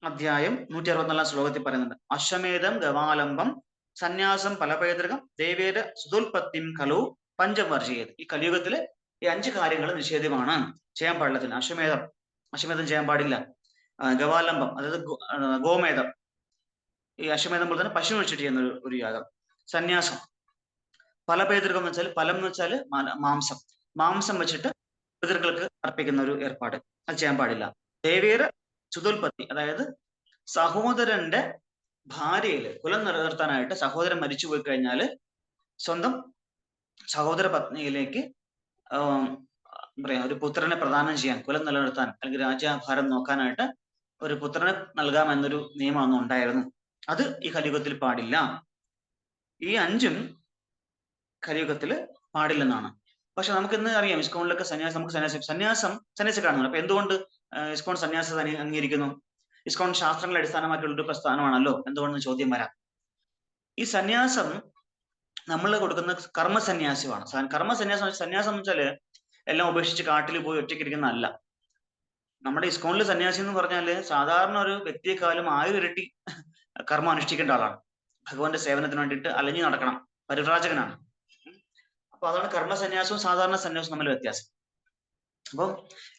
അധ്യായം 164 ശ്ലോകത്തിൽ പറയുന്നുണ്ട്. അശ്വമേധം ഗവാലംബം സന്യാസം ഫലപൈതൃകം ദേവേര സുതോൽപത്തിം ഖലു പഞ്ചം വർജിയത്. ഈ കലിയുഗത്തില് ഈ 5 കാര്യങ്ങൾ നിഷേധ്യമാണ്, ചെയ്യാൻ പാടില്ല. അശ്വമേധം ചെയ്യാൻ പാടില്ല. ഗവാലംബം അതായത് ഗോമേധം, ഈ അശ്വമേധം പോലെ തന്നെ പശു വെച്ചിട്ട് ചെയ്യുന്ന ഒരു യാഗം. സന്യാസം, ഫലപൈതൃകം എന്ന് വെച്ചാൽ ഫലം എന്ന് വെച്ചാൽ മാംസം വെച്ചിട്ട് പിതൃക്കൾക്ക് അർപ്പിക്കുന്ന ഒരു ഏർപ്പാട്, അത് ചെയ്യാൻ പാടില്ല. ദേവേര സുതോൽപത്തി അതായത് സഹോദരന്റെ ഭാര്യയില് കുലം നിലനിർത്താനായിട്ട് സഹോദരൻ മരിച്ചു പോയി കഴിഞ്ഞാല് സ്വന്തം സഹോദര പത്നിയിലേക്ക് പറയാ ഒരു പുത്രനെ പ്രദാനം ചെയ്യാൻ, കുലം നിലനിർത്താൻ അല്ലെങ്കിൽ രാജ്യഭാരം നോക്കാനായിട്ട് ഒരു പുത്രനെ നൽകാമെന്നൊരു നിയമം അന്ന് ഉണ്ടായിരുന്നു. അത് ഈ കലിയുഗത്തിൽ പാടില്ല. ഈ 5ഉം കലിയുഗത്തില് പാടില്ലെന്നാണ്. പക്ഷെ നമുക്ക് ഇന്ന് അറിയാം, ഇസ്കോണിലൊക്കെ സന്യാസം കാണുന്നു. അപ്പൊ എന്തുകൊണ്ട് ഇസ്കോൺ സന്യാസം അംഗീകരിക്കുന്നു? ഇസ്കോൺ ശാസ്ത്രങ്ങളെ അടിസ്ഥാനമാക്കിയുള്ള ഒരു പ്രസ്ഥാനമാണല്ലോ, എന്തുകൊണ്ടെന്ന് ചോദ്യം വരാം. ഈ സന്യാസം നമ്മൾ കൊടുക്കുന്ന കർമ്മസന്യാസമാണ്. സന്യാസം എന്ന് വെച്ചാല് എല്ലാം ഉപേക്ഷിച്ച് കാട്ടിൽ പോയി ഒറ്റയ്ക്കിരിക്കുന്നതല്ല. നമ്മുടെ ഇസ്കോണിൽ സന്യാസി എന്ന് പറഞ്ഞാല് സാധാരണ ഒരു വ്യക്തിയെക്കാളും 1000 ഇരട്ടി കർമ്മം അനുഷ്ഠിക്കേണ്ട ആളാണ്. ഭഗവാന്റെ സേവനത്തിന് വേണ്ടിയിട്ട് അലഞ്ഞു നടക്കണം, പരിവ്രാജകനാണ്. അപ്പൊ അതാണ് കർമ്മസന്യാസവും സാധാരണ സന്യാസവും തമ്മിൽ വ്യത്യാസം. അപ്പം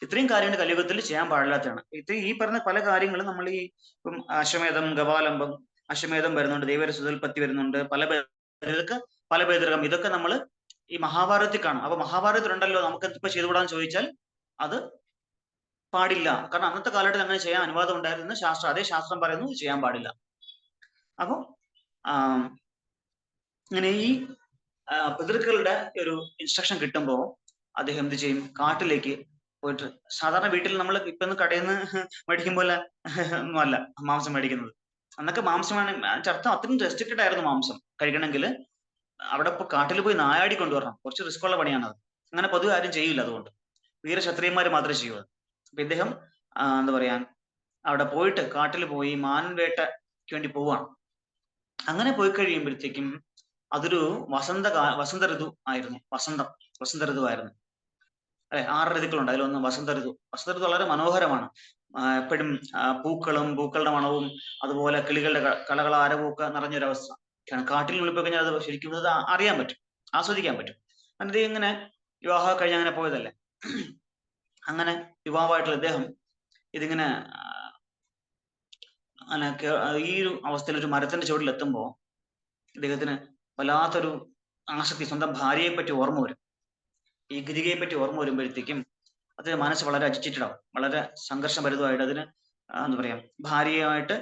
ഇത്രയും കാര്യങ്ങൾ കലിയുഗത്തിൽ ചെയ്യാൻ പാടില്ലാത്തതാണ്. ഈ പറഞ്ഞ പല കാര്യങ്ങളും നമ്മൾ ഈ ഇപ്പം അശ്വമേധം ഗവാലംബം, അശ്വമേധം വരുന്നുണ്ട്, ദൈവര സുതൽപത്തി വരുന്നുണ്ട്, പല പൈതൃകം, ഇതൊക്കെ നമ്മൾ ഈ മഹാഭാരതത്തിൽ കാണും. അപ്പൊ മഹാഭാരതത്തിലുണ്ടല്ലോ, നമുക്ക് ഇപ്പൊ ചെയ്തുകൂടാന്ന് ചോദിച്ചാൽ അത് പാടില്ല. കാരണം അന്നത്തെ കാലഘട്ടത്തിൽ അങ്ങനെ ചെയ്യാൻ അനുവാദം ഉണ്ടായിരുന്നു. അതേ ശാസ്ത്രം പറയുന്നു ചെയ്യാൻ പാടില്ല. അപ്പൊ ഇങ്ങനെ ഈ പിതൃക്കളുടെ ഒരു ഇൻസ്ട്രക്ഷൻ കിട്ടുമ്പോൾ അദ്ദേഹം എന്ത് ചെയ്യും? കാട്ടിലേക്ക് പോയിട്ട്, സാധാരണ വീട്ടിൽ നമ്മൾ ഇപ്പൊ കടയിൽ നിന്ന് മേടിക്കും പോലെ ഒന്നും അല്ല മാംസം മേടിക്കുന്നത്. അന്നൊക്കെ മാംസമാണ് അർത്ഥം, അത്രയും റെസ്ട്രിക്റ്റഡ് ആയിരുന്നു മാംസം കഴിക്കണമെങ്കിൽ. അവിടെ ഇപ്പൊ കാട്ടിൽ പോയി നായാടി കൊണ്ടുവരണം, കുറച്ച് റിസ്ക് ഉള്ള പണിയാണത്. അങ്ങനെ പൊതുവെ ആരും ചെയ്യില്ല, അതുകൊണ്ട് വീരക്ഷത്രിയന്മാർ മാത്രമേ ചെയ്യൂ. അപ്പൊ ഇദ്ദേഹം എന്താ പറയാ, അവിടെ പോയിട്ട് കാട്ടിൽ പോയി മാൻവേട്ടയ്ക്ക് വേണ്ടി പോവാണ്. അങ്ങനെ പോയി കഴിയുമ്പോഴത്തേക്കും അതൊരു വസന്ത ഋതു ആയിരുന്നു. വസന്ത ഋതുവായിരുന്നു. അല്ലെ, 6 ഋതുക്കളുണ്ട്, അതിലൊന്ന് വസന്ത ഋതു. വസന്ത ഋതു വളരെ മനോഹരമാണ്. എപ്പോഴും പൂക്കളുടെ മണവും അതുപോലെ കിളികളുടെ കളകളാരവും നിറഞ്ഞൊരവസ്ഥ. കാട്ടിനുള്ളിൽ പോയി കഴിഞ്ഞാൽ അത് ശരിക്കും അത് അറിയാൻ പറ്റും, ആസ്വദിക്കാൻ പറ്റും. എന്നിട്ട് ഇങ്ങനെ വിവാഹം കഴിഞ്ഞ് അങ്ങനെ പോയതല്ലേ. അങ്ങനെ യുവാവായിട്ടുള്ള ഇദ്ദേഹം ഇതിങ്ങനെ ഈ ഒരു അവസ്ഥയിൽ ഒരു മരത്തിന്റെ ചുവട്ടിൽ എത്തുമ്പോ ഇദ്ദേഹത്തിന് വല്ലാത്തൊരു ആസക്തി, സ്വന്തം ഭാര്യയെ പറ്റി ഓർമ്മ വരും. ഈ ഗിരികയെ പറ്റി ഓർമ്മ വരുമ്പോഴത്തേക്കും അതിന് മനസ്സ് വളരെ അജിറ്റേറ്റഡ് ആവും, വളരെ സംഘർഷഭരിതമായിട്ട്. അതിന് എന്താ പറയാ, ഭാര്യയുമായിട്ട്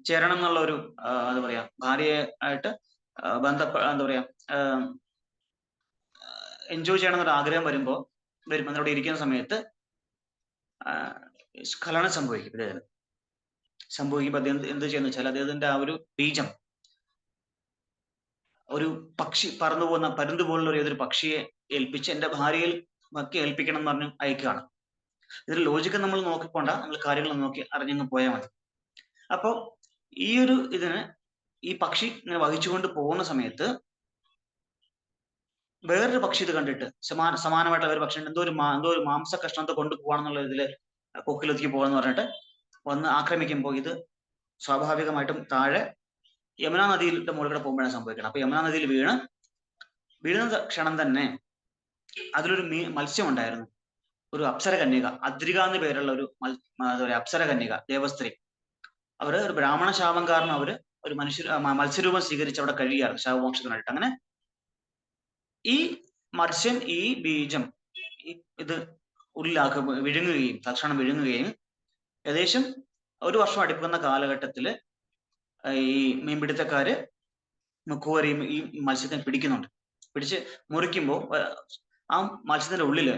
ചേരണം എന്നുള്ള ഒരു എന്താ പറയാ, ഭാര്യയായിട്ട് എന്താ പറയാ, എൻജോയ് ചെയ്യണം എന്നൊരു ആഗ്രഹം വരുമ്പോ എന്നോട് ഇരിക്കുന്ന സമയത്ത് സ്ഖലനം സംഭവിക്കും. അദ്ദേഹത്തിന് സംഭവിക്കുമ്പോൾ അദ്ദേഹം എന്ത് ചെയ്യുന്ന വെച്ചാൽ അദ്ദേഹത്തിന്റെ ആ ഒരു ബീജം ഒരു പക്ഷി പറന്നു പോകുന്ന പരുന്ത് പോലുള്ള ഏതൊരു പക്ഷിയെ ഏൽപ്പിച്ച് എന്റെ ഭാര്യയിൽ ഒക്കെ ഏൽപ്പിക്കണം എന്ന് പറഞ്ഞ് അയക്കുകയാണ്. ഇതിൽ ലോജിക്ക് നമ്മൾ നോക്കിക്കൊണ്ട, നമ്മൾ കാര്യങ്ങൾ നോക്കി അറിഞ്ഞങ്ങ് പോയാൽ മതി. അപ്പോ ഈ ഒരു ഇതിന് ഈ പക്ഷി ഇങ്ങനെ വഹിച്ചുകൊണ്ട് പോകുന്ന സമയത്ത് വേറൊരു പക്ഷി ഇത് കണ്ടിട്ട് സമാനമായിട്ടുള്ള ഒരു പക്ഷി എന്തോ ഒരു മാംസ കഷ്ണത്തെ കൊണ്ടുപോകാണെന്നുള്ള ഇതില് കൊക്കിലൊതുക്കി പോകാന്ന് പറഞ്ഞിട്ട് വന്ന് ആക്രമിക്കുമ്പോൾ ഇത് സ്വാഭാവികമായിട്ടും താഴെ യമുനാ നദിയുടെ മുകളിലൂടെ പോകുമ്പോഴാണ് സംഭവിക്കണം. അപ്പൊ യമുനാ നദിയിൽ വീഴുന്ന ക്ഷണം തന്നെ അതിലൊരു മത്സ്യം ഉണ്ടായിരുന്നു. ഒരു അപ്സര കന്യക, അദ്രിക എന്ന് പേരുള്ള ഒരു എന്താ പറയാ അപ്സര കന്യക ദേവസ്ത്രീ. അവര് ഒരു ബ്രാഹ്മണ ശാപം കാരണം അവര് ഒരു മത്സ്യരൂപം സ്വീകരിച്ച് അവിടെ കഴിയുകയാണ് ശാപമോക്ഷത്തിനായിട്ട്. അങ്ങനെ ഈ മത്സ്യം ഈ ബീജം ഇത് ഉള്ളിലാക്കി വിഴുങ്ങുകയും തൽക്ഷണം വിഴുങ്ങുകയും ഏകദേശം 1 വർഷം അടുക്കുന്ന കാലഘട്ടത്തില് ഈ മീൻപിടുത്തക്കാര് മുക്കുവരെയും ഈ മത്സ്യത്തെ പിടിക്കുന്നുണ്ട്. പിടിച്ച് മുറിക്കുമ്പോൾ ആ മത്സ്യത്തിന്റെ ഉള്ളില്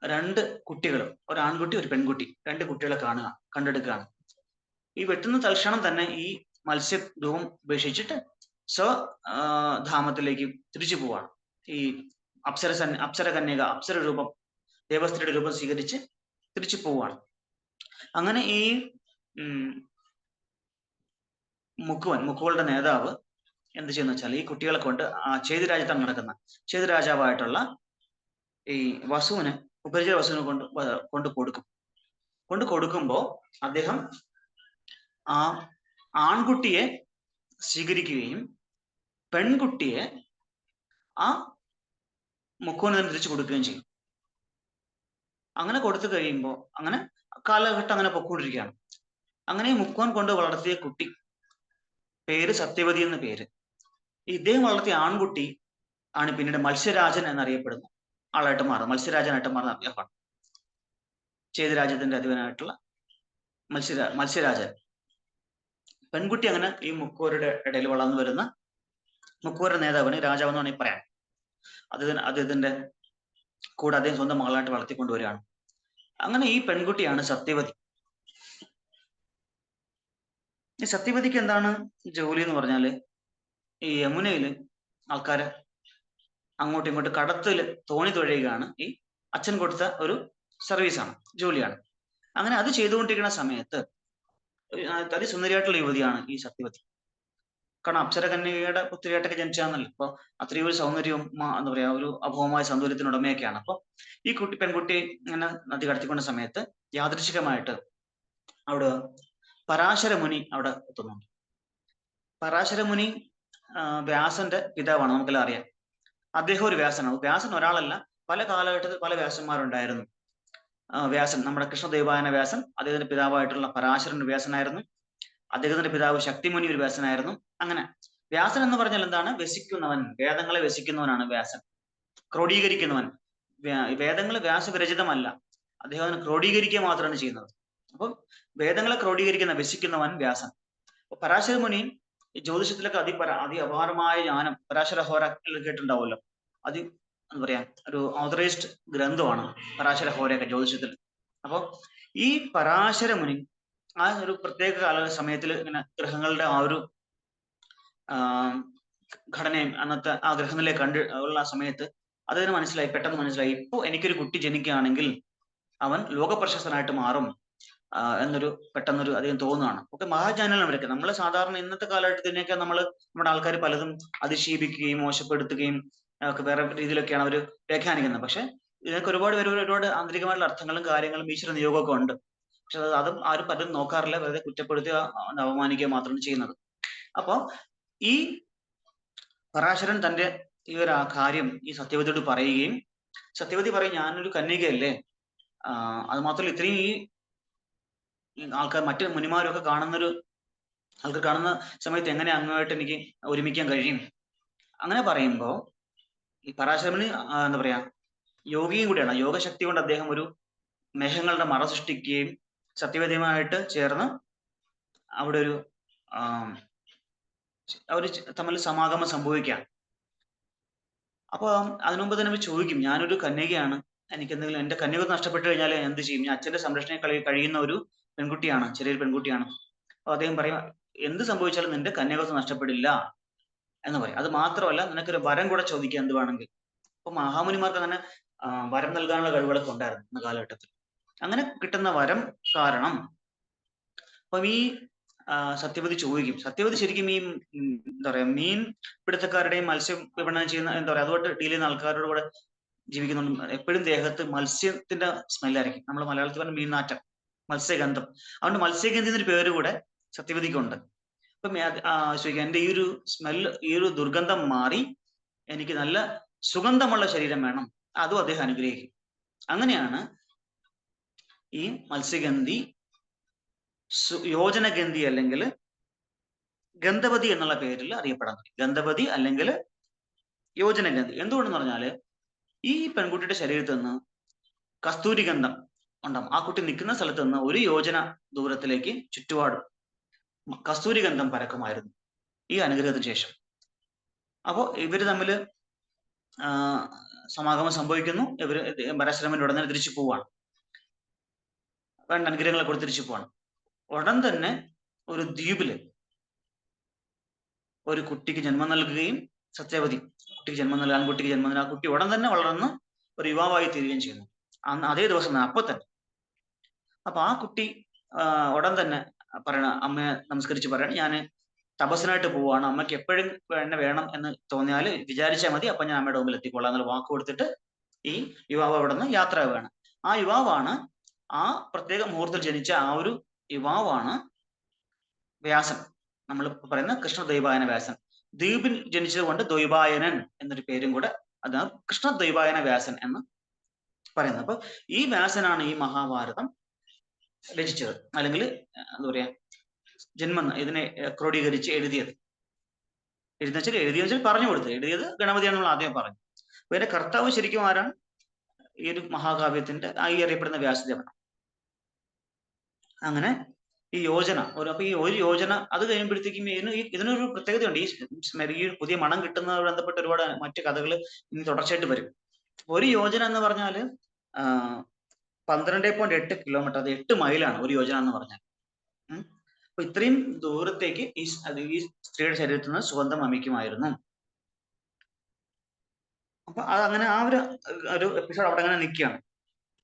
2 കുട്ടികൾ, ഒരു ആൺകുട്ടി ഒരു പെൺകുട്ടി, 2 കുട്ടികളെ കണ്ടെടുക്കുകയാണ്. ഈ വെട്ടുന്ന തൽക്ഷണം തന്നെ ഈ മത്സ്യ രൂപം ഉപേക്ഷിച്ചിട്ട് ധാമത്തിലേക്ക് തിരിച്ചു പോവാണ്. ഈ അപ്സര കന്യക അപ്സര രൂപം ദേവസ്ത്രീയുടെ രൂപം സ്വീകരിച്ച് തിരിച്ചു പോവാണ്. അങ്ങനെ ഈ മുക്കുവളുടെ നേതാവ് എന്ത് ചെയ്യുന്ന വെച്ചാൽ ഈ കുട്ടികളെ കൊണ്ട് ചേതി രാജ്യത്താണ് നടക്കുന്ന ചേതി രാജാവായിട്ടുള്ള ഈ വസുവിന് ഉപരിചയ വസുവിനെ കൊണ്ട് കൊടുക്കുമ്പോ അദ്ദേഹം ആ ആൺകുട്ടിയെ സ്വീകരിക്കുകയും പെൺകുട്ടിയെ ആ മുക്കുവന് തന്നെ തിരിച്ചു കൊടുക്കുകയും ചെയ്യും. അങ്ങനെ കൊടുത്തു കഴിയുമ്പോൾ അങ്ങനെ കാലഘട്ടം അങ്ങനെ പൊക്കോണ്ടിരിക്കുകയാണ്. അങ്ങനെ മുക്കുവൻ കൊണ്ട് വളർത്തിയ കുട്ടി പേര് സത്യവതി എന്ന പേര്. ഇദ്ദേഹം വളർത്തിയ ആൺകുട്ടി ആണ് പിന്നീട് മത്സ്യരാജൻ എന്നറിയപ്പെടുന്ന ആളായിട്ട് മാറുന്നത്. മത്സ്യരാജനായിട്ട് മാറുന്ന അദ്ദേഹമാണ് ചേതി രാജ്യത്തിന്റെ അധിപനായിട്ടുള്ള മത്സ്യരാജൻ. പെൺകുട്ടി അങ്ങനെ ഈ മുക്കുവരുടെ ഇടയിൽ വളർന്നു വരുന്ന മുക്കുവരുടെ നേതാവിന് രാജാവ് എന്ന് വേണമെങ്കിൽ പറയാം. അദ്ദേഹത്തിന്റെ കൂടെ അദ്ദേഹം സ്വന്തം മകളായിട്ട് വളർത്തിക്കൊണ്ടുവരികയാണ്. അങ്ങനെ ഈ പെൺകുട്ടിയാണ് സത്യവതി. ഈ സത്യവതിക്ക് എന്താണ് ജോലി എന്ന് പറഞ്ഞാല് ഈ യമുനയില് ആൾക്കാരെ അങ്ങോട്ടും ഇങ്ങോട്ടും കടത്തില് തോണി തുഴയുകയാണ് ഈ അച്ഛൻ കൊടുത്ത ഒരു സർവീസാണ്, ജോലിയാണ്. അങ്ങനെ അത് ചെയ്തുകൊണ്ടിരിക്കുന്ന സമയത്ത് അതിസുന്ദരിയായിട്ടുള്ള യുവതിയാണ് ഈ സത്യവതി. കാരണം അപ്സര കന്യകയുടെ പുത്രിയായിട്ടൊക്കെ ജനിച്ചാന്നല്ലോ. അപ്പൊ അത്രയും ഒരു സൗന്ദര്യവും എന്താ പറയാ ഒരു അഭവമായ സൗന്ദര്യത്തിന് ഉടമയൊക്കെയാണ്. അപ്പൊ ഈ പെൺകുട്ടി ഇങ്ങനെ നദി കടത്തിക്കൊണ്ട സമയത്ത് യാദൃശികമായിട്ട് അവിടെ പരാശര മുനി അവിടെ എത്തുന്നുണ്ട്. പരാശര മുനി വ്യാസന്റെ പിതാവാണ്, നമുക്കെല്ലാം അറിയാം. അദ്ദേഹം ഒരു വ്യാസനാണ്. വ്യാസൻ ഒരാളല്ല, പല കാലഘട്ടത്തിൽ പല വ്യാസന്മാരുണ്ടായിരുന്നു. വ്യാസൻ, നമ്മുടെ കൃഷ്ണദേവായന വ്യാസൻ, അദ്ദേഹത്തിന്റെ പിതാവായിട്ടുള്ള പരാശരൻ വ്യാസനായിരുന്നു. അദ്ദേഹത്തിന്റെ പിതാവ് ശക്തിമുനി ഒരു വ്യാസനായിരുന്നു. അങ്ങനെ വ്യാസൻ എന്ന് പറഞ്ഞാൽ എന്താണ്? വ്യസിക്കുന്നവൻ, വേദങ്ങളെ വ്യസിക്കുന്നവനാണ് വ്യാസൻ, ക്രോഡീകരിക്കുന്നവൻ. വേദങ്ങൾ വ്യാസവിരചിതമല്ല, അദ്ദേഹം അതിനെ ക്രോഡീകരിക്കുക മാത്രമാണ് ചെയ്യുന്നത്. അപ്പം വേദങ്ങളെ ക്രോഡീകരിക്കുന്ന വ്യസിക്കുന്നവൻ വ്യാസൻ. അപ്പൊ പരാശര മുനി ജ്യോതിഷത്തിലൊക്കെ അതി അപാരമായ ജ്ഞാനം, പരാശര ഹോര കേട്ടിട്ടുണ്ടാവുമല്ലോ. എന്താ പറയാ ഒരു ഓതറൈസ്ഡ് ഗ്രന്ഥമാണ് പരാശര ഹോരയൊക്കെ ജ്യോതിഷത്തിൽ. അപ്പൊ ഈ പരാശര മുനി ആ ഒരു പ്രത്യേക സമയത്തിൽ ഇങ്ങനെ ഗ്രഹങ്ങളുടെ ആ ഒരു ഘടനയും അന്നത്തെ ആ ഗ്രഹനിലെ ഉള്ള സമയത്ത് അതിന് പെട്ടെന്ന് മനസ്സിലായി, ഇപ്പൊ എനിക്കൊരു കുട്ടി ജനിക്കുകയാണെങ്കിൽ അവൻ ലോകപ്രശസ്തനായിട്ട് മാറും എന്നൊരു പെട്ടെന്നൊരു അധികം തോന്നുകയാണ്. ഒക്കെ മഹാജ്ഞാനികളവരൊക്കെ. നമ്മൾ സാധാരണ ഇന്നത്തെ കാലഘട്ടത്തിനൊക്കെ നമ്മുടെ ആൾക്കാർ പലതും അധിക്ഷേപിക്കുകയും മോശപ്പെടുത്തുകയും ഒക്കെ വേറെ രീതിയിലൊക്കെയാണ് അവർ വ്യാഖ്യാനിക്കുന്നത്. പക്ഷെ ഇതിനൊക്കെ ഒരുപാട് ആന്തരികമായിട്ടുള്ള അർത്ഥങ്ങളും കാര്യങ്ങളും ഈശ്വര നിയോഗമൊക്കെ ഉണ്ട്. പക്ഷെ അതും ആരും പലരും നോക്കാറില്ല, വെറുതെ കുറ്റപ്പെടുത്തുക, അപമാനിക്കുക മാത്രമാണ് ചെയ്യുന്നത്. അപ്പൊ ഈ പരാശരൻ തന്റെ ഈ ഒരു കാര്യം ഈ സത്യവതിയോട് പറയുകയും സത്യവതി പറയും, ഞാനൊരു കന്യകയല്ലേ, അത് മാത്രമല്ല ഇത്രയും ഈ ആൾക്കാർ മറ്റു മുനിമാരൊക്കെ ആൾക്കാർ കാണുന്ന സമയത്ത് എങ്ങനെ അങ്ങോട്ട് എനിക്ക് ഒരുമിക്കാൻ കഴിയും? അങ്ങനെ പറയുമ്പോൾ ഈ പരാശരന് എന്താ പറയാ യോഗിയും കൂടിയാണ്. യോഗശക്തി കൊണ്ട് അദ്ദേഹം ഒരു മേഘങ്ങളുടെ മറ സൃഷ്ടിക്കുകയും സത്യവതിയുമായിട്ട് ചേർന്ന് അവിടെ ഒരു അവര് തമ്മിൽ സമാഗമം സംഭവിക്കാം. അപ്പൊ അതിനുമുമ്പ് തന്നെ ചോദിക്കും, ഞാനൊരു കന്യകയാണ്, എനിക്ക് എന്തെങ്കിലും എന്റെ കന്യക നഷ്ടപ്പെട്ടു കഴിഞ്ഞാൽ എന്ത് ചെയ്യും? ഞാൻ അച്ഛന്റെ സംരക്ഷണയിൽ കഴിയുന്ന ഒരു പെൺകുട്ടിയാണ്, ചെറിയൊരു പെൺകുട്ടിയാണ്. അപ്പൊ അദ്ദേഹം പറയും, എന്ത് സംഭവിച്ചാലും നിന്റെ കന്യകത്വം നഷ്ടപ്പെടില്ല എന്ന് പറയും. അത് മാത്രമല്ല, നിനക്കൊരു വരം കൂടെ ചോദിക്കുക എന്ത് വേണമെങ്കിൽ. അപ്പൊ മഹാമുനിമാർക്ക് അങ്ങനെ വരം നൽകാനുള്ള കഴിവുകളൊക്കെ ഉണ്ടായിരുന്നു ഇന്ന കാലഘട്ടത്തിൽ. അങ്ങനെ കിട്ടുന്ന വരം കാരണം അപ്പം ഈ സത്യവതി ചോദിക്കും. സത്യവതി ശരിക്കും ഈ എന്താ പറയാ മീൻ പിടുത്തക്കാരുടെയും മത്സ്യ വിപണനം ചെയ്യുന്ന എന്താ പറയാ അതുമായിട്ട് ഡീൽ ചെയ്യുന്ന ആൾക്കാരോട് കൂടെ ജീവിക്കുന്നുണ്ട്. എപ്പോഴും ദേഹത്ത് മത്സ്യത്തിന്റെ സ്മെല്ലായിരിക്കും. നമ്മൾ മലയാളത്തിൽ പറഞ്ഞ മീൻനാറ്റം, മത്സ്യഗന്ധം. അതുകൊണ്ട് മത്സ്യഗന്ധി എന്നൊരു പേര് കൂടെ സത്യവതിക്കുണ്ട്. അപ്പം ചോദിക്കാം, എന്റെ ഈ ഒരു സ്മെല്ല്, ഈ ഒരു ദുർഗന്ധം മാറി എനിക്ക് നല്ല സുഗന്ധമുള്ള ശരീരം വേണം, അതും അദ്ദേഹം അനുഗ്രഹിക്കും. അങ്ങനെയാണ് ഈ മത്സ്യഗന്ധി യോജനഗന്ധി അല്ലെങ്കിൽ ഗന്ധവതി എന്നുള്ള പേരിൽ അറിയപ്പെടുന്നത്. ഗന്ധവതി അല്ലെങ്കിൽ യോജനഗന്ധി. എന്തുകൊണ്ടെന്ന് പറഞ്ഞാല് ഈ പെൺകുട്ടിയുടെ ശരീരത്തിൽ നിന്ന് കസ്തൂരി ഗന്ധം ഉണ്ടാവും. ആ കുട്ടി നിൽക്കുന്ന സ്ഥലത്ത് നിന്ന് 1 യോജന ദൂരത്തിലേക്ക് ചുറ്റുപാടും കസ്തൂരി ഗന്ധം പരക്കുമായിരുന്നു ഈ അനുഗ്രഹത്തിന് ശേഷം. അപ്പോൾ ഇവര് തമ്മിൽ സമാഗമം സംഭവിക്കുന്നു. ഇവര് പരശുരാമന്റെ ഉടനെ തിരിച്ചു പോവാണ്. വേണ്ട അനുഗ്രഹങ്ങളെ കൊടുത്ത് തിരിച്ചു പോവാണ്. ഉടൻ തന്നെ ഒരു ദ്വീപില് ഒരു കുട്ടിക്ക് ജന്മം നൽകുകയും സത്യവതി കുട്ടിക്ക് ജന്മം നൽകുക, ആൺകുട്ടിക്ക് ജന്മം നൽകുക. ആ കുട്ടി ഉടൻ തന്നെ വളർന്ന് ഒരു യുവാവായി തീരുകയും ചെയ്യുന്നു. അതേ ദിവസം തന്നെ, അപ്പൊ തന്നെ. അപ്പൊ ആ കുട്ടി ഉടൻ തന്നെ പറയണ, അമ്മയെ നമസ്കരിച്ച് പറയണം, ഞാൻ തപസ്സിനായിട്ട് പോവാണ്, അമ്മയ്ക്ക് എപ്പോഴും എന്നെ വേണം എന്ന് തോന്നിയാൽ വിചാരിച്ചാൽ മതി, അപ്പൊ ഞാൻ അമ്മയുടെ മുമ്പിൽ എത്തിക്കൊള്ളാം എന്നുള്ള വാക്ക് കൊടുത്തിട്ട് ഈ യുവാവ് അവിടെ നിന്ന് യാത്രയാവുകയാണ്. ആ യുവാവാണ്, ആ പ്രത്യേക മുഹൂർത്തത്തിൽ ജനിച്ച ആ ഒരു യുവാവാണ് വ്യാസൻ. നമ്മൾ പറയുന്ന കൃഷ്ണദ്വൈപായന വ്യാസൻ. ദ്വീപിൽ ജനിച്ചത് കൊണ്ട് ദ്വൈപായനൻ എന്നൊരു പേരും കൂടെ, അതാണ് കൃഷ്ണദ്വൈപായന വ്യാസൻ എന്ന് പറയുന്നത്. അപ്പൊ ഈ വ്യാസനാണ് ഈ മഹാഭാരതം രചിച്ചത്, അല്ലെങ്കിൽ എന്താ പറയാ ജന്മം ഇതിനെ ക്രോഡീകരിച്ച് എഴുതിയത്. എഴുതിയെന്ന് വെച്ചാൽ പറഞ്ഞു കൊടുത്തത്. എഴുതിയത് ഗണപതിയാണെന്ന് നമ്മൾ ആദ്യം പറഞ്ഞു. അപ്പൊ ഇതിന്റെ കർത്താവ് ശരിക്കും ആരാണ്? ഈ ഒരു മഹാകാവ്യത്തിന്റെ ഈ അറിയപ്പെടുന്ന വ്യാസദേവനാണ്. അങ്ങനെ ഈ യോജന അപ്പൊ ഈ ഒരു യോജന അത് കഴിയുമ്പോഴത്തേക്കും ഇതിനൊരു പ്രത്യേകതയുണ്ട്. ഈ പുതിയ മണം കിട്ടുന്നതുമായി ബന്ധപ്പെട്ട് ഒരുപാട് മറ്റു കഥകൾ ഇനി തുടർച്ചയായിട്ട് വരും. ഒരു യോജന എന്ന് പറഞ്ഞാല് 12.8 കിലോമീറ്റർ, അത് 8 മൈലാണ് ഒരു യോജന എന്ന് പറഞ്ഞാൽ. അപ്പൊ ഇത്രയും ദൂരത്തേക്ക് ഈ സ്ത്രീയുടെ ശരീരത്തിൽ നിന്ന് സുഗന്ധം വമിക്കുമായിരുന്നു. അപ്പൊ അതങ്ങനെ ആ ഒരു എപ്പിസോഡ് അവിടെ അങ്ങനെ നിൽക്കുകയാണ്.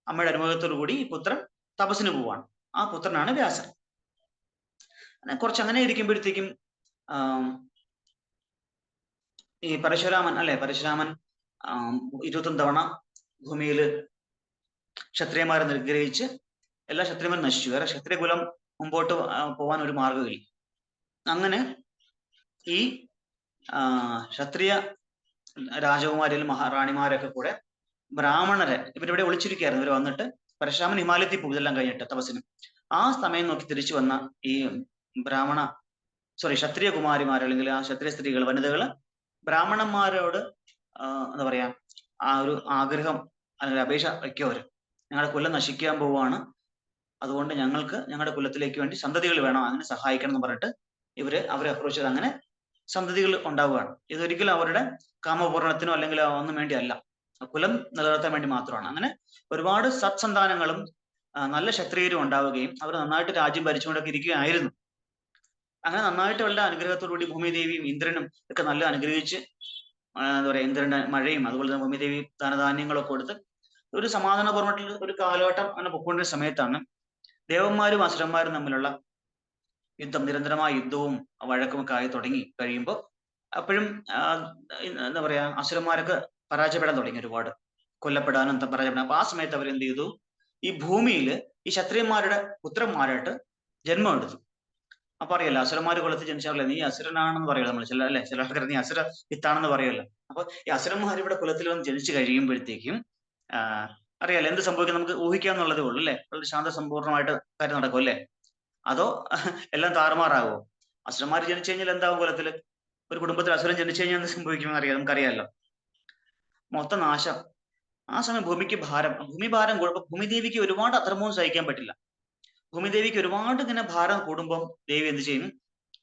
അമ്മയുടെ അനുഭവത്തോടു കൂടി ഈ പുത്രൻ തപസ്സിന് പോവാണ്. ആ പുത്രനാണ് വ്യാസൻ. കുറച്ച് അങ്ങനെ ഇരിക്കുമ്പോഴത്തേക്കും ഈ പരശുരാമൻ 21 തവണ ഭൂമിയിൽ ക്ഷത്രിയന്മാരെ നിഗ്രഹിച്ച് എല്ലാ ക്ഷത്രിയന്മാരും നശിച്ചു. വേറെ ക്ഷത്രിയകുലം മുമ്പോട്ട് പോകാൻ ഒരു മാർഗമില്ല. അങ്ങനെ ഈ ക്ഷത്രിയ രാജകുമാരിലും മഹാറാണിമാരൊക്കെ കൂടെ ബ്രാഹ്മണരെ ഇവരിവിടെ ഒളിച്ചിരിക്കുകയായിരുന്നു. ഇവർ വന്നിട്ട് പരശുരാമൻ ഹിമാലയത്തിൽ പോകും ഇതെല്ലാം കഴിഞ്ഞിട്ട് തപസ്സിന്. ആ സമയം നോക്കി തിരിച്ചു വന്ന ഈ ക്ഷത്രിയ കുമാരിമാർ, അല്ലെങ്കിൽ ആ ക്ഷത്രിയ സ്ത്രീകൾ, വനിതകള് ബ്രാഹ്മണന്മാരോട് എന്താ പറയാ ആ ഒരു ആഗ്രഹം അല്ലെങ്കിൽ അപേക്ഷ വയ്ക്കവര്, ഞങ്ങളുടെ കുലം നശിക്കാൻ പോവാണ്, അതുകൊണ്ട് ഞങ്ങൾക്ക് ഞങ്ങളുടെ കുലത്തിലേക്ക് വേണ്ടി സന്തതികൾ വേണം, അങ്ങനെ സഹായിക്കണം എന്ന് പറഞ്ഞിട്ട് അവരെ അപ്രോച്ച് ചെയ്ത് അങ്ങനെ സന്തതികൾ ഉണ്ടാവുകയാണ്. ഇതൊരിക്കലും അവരുടെ കാമപൂർണത്തിനോ അല്ലെങ്കിൽ ഒന്നും വേണ്ടിയല്ല, കുലം നിലനിർത്താൻ വേണ്ടി മാത്രമാണ്. അങ്ങനെ ഒരുപാട് സത്സന്താനങ്ങളും നല്ല ക്ഷത്രിയരും ഉണ്ടാവുകയും അവർ നന്നായിട്ട് രാജ്യം ഭരിച്ചുകൊണ്ടൊക്കെ ഇരിക്കുകയായിരുന്നു. അങ്ങനെ നന്നായിട്ട് അവരുടെ അനുഗ്രഹത്തോടുകൂടി ഭൂമിദേവിയും ഇന്ദ്രനും ഒക്കെ നല്ല അനുഗ്രഹിച്ച് എന്താ പറയാ ഇന്ദ്രന്റെ മഴയും അതുപോലെ തന്നെ ഭൂമിദേവി ധനധാന്യങ്ങളൊക്കെ കൊടുത്ത് ഒരു സമാധാനപൂർവ്വമായിട്ടുള്ള ഒരു കാലഘട്ടം അങ്ങനെ പൊക്കൊണ്ടിരുന്ന സമയത്താണ് ദേവന്മാരും അസുരന്മാരും തമ്മിലുള്ള നിരന്തരമായ യുദ്ധവും വഴക്കുമൊക്കെ ആയി തുടങ്ങി കഴിയുമ്പോൾ അപ്പോഴും എന്താ പറയാ അസുരന്മാരൊക്കെ പരാജയപ്പെടാൻ തുടങ്ങി, ഒരുപാട് കൊല്ലപ്പെടാനും പരാജയപ്പെടാൻ. അപ്പൊ ആ സമയത്ത് അവർ എന്ത് ചെയ്തു, ഈ ഭൂമിയിൽ ഈ ക്ഷത്രിയന്മാരുടെ പുത്രന്മാരായിട്ട് ജന്മം എടുത്തു. അപ്പൊ അറിയല്ലോ അസുരന്മാര് കുലത്തിൽ ജനിച്ചാലേ നീ അസുരനാണെന്ന് പറയുമല്ലോ നമ്മൾ, ചില ആൾക്കാർ നീ അസുര വിത്താണെന്ന് പറയുമല്ലോ. അപ്പൊ ഈ അസുരന്മാർ ഇവിടെ കുലത്തിൽ വന്ന് ജനിച്ചു കഴിയുമ്പോഴത്തേക്കും അറിയാലോ എന്ത് സംഭവിക്കും, നമുക്ക് ഊഹിക്കാന്നുള്ളതേ ഉള്ളൂ അല്ലെ. വളരെ ശാന്തസമ്പൂർണ്ണമായിട്ട് കാര്യം നടക്കും അല്ലേ? അതോ എല്ലാം താറുമാറാകുമോ? അസുരന്മാർ ജനിച്ചു കഴിഞ്ഞാൽ എന്താവും കുലത്തില്? ഒരു കുടുംബത്തിൽ അസുരൻ ജനിച്ചു കഴിഞ്ഞാൽ എന്ത് സംഭവിക്കുമെന്ന് അറിയാം, നമുക്കറിയാമല്ലോ. മൊത്തം നാശം. ആ സമയം ഭൂമിക്ക് ഭാരം, ഭൂമിഭാരം കൂടുമ്പോൾ ഭൂമിദേവിക്ക് ഒരുപാട് അധർമ്മവും സഹിക്കാൻ പറ്റില്ല. ഭൂമിദേവിക്ക് ഒരുപാട് ഇങ്ങനെ ഭാരം കൂടുമ്പം ദേവി എന്ത് ചെയ്യും?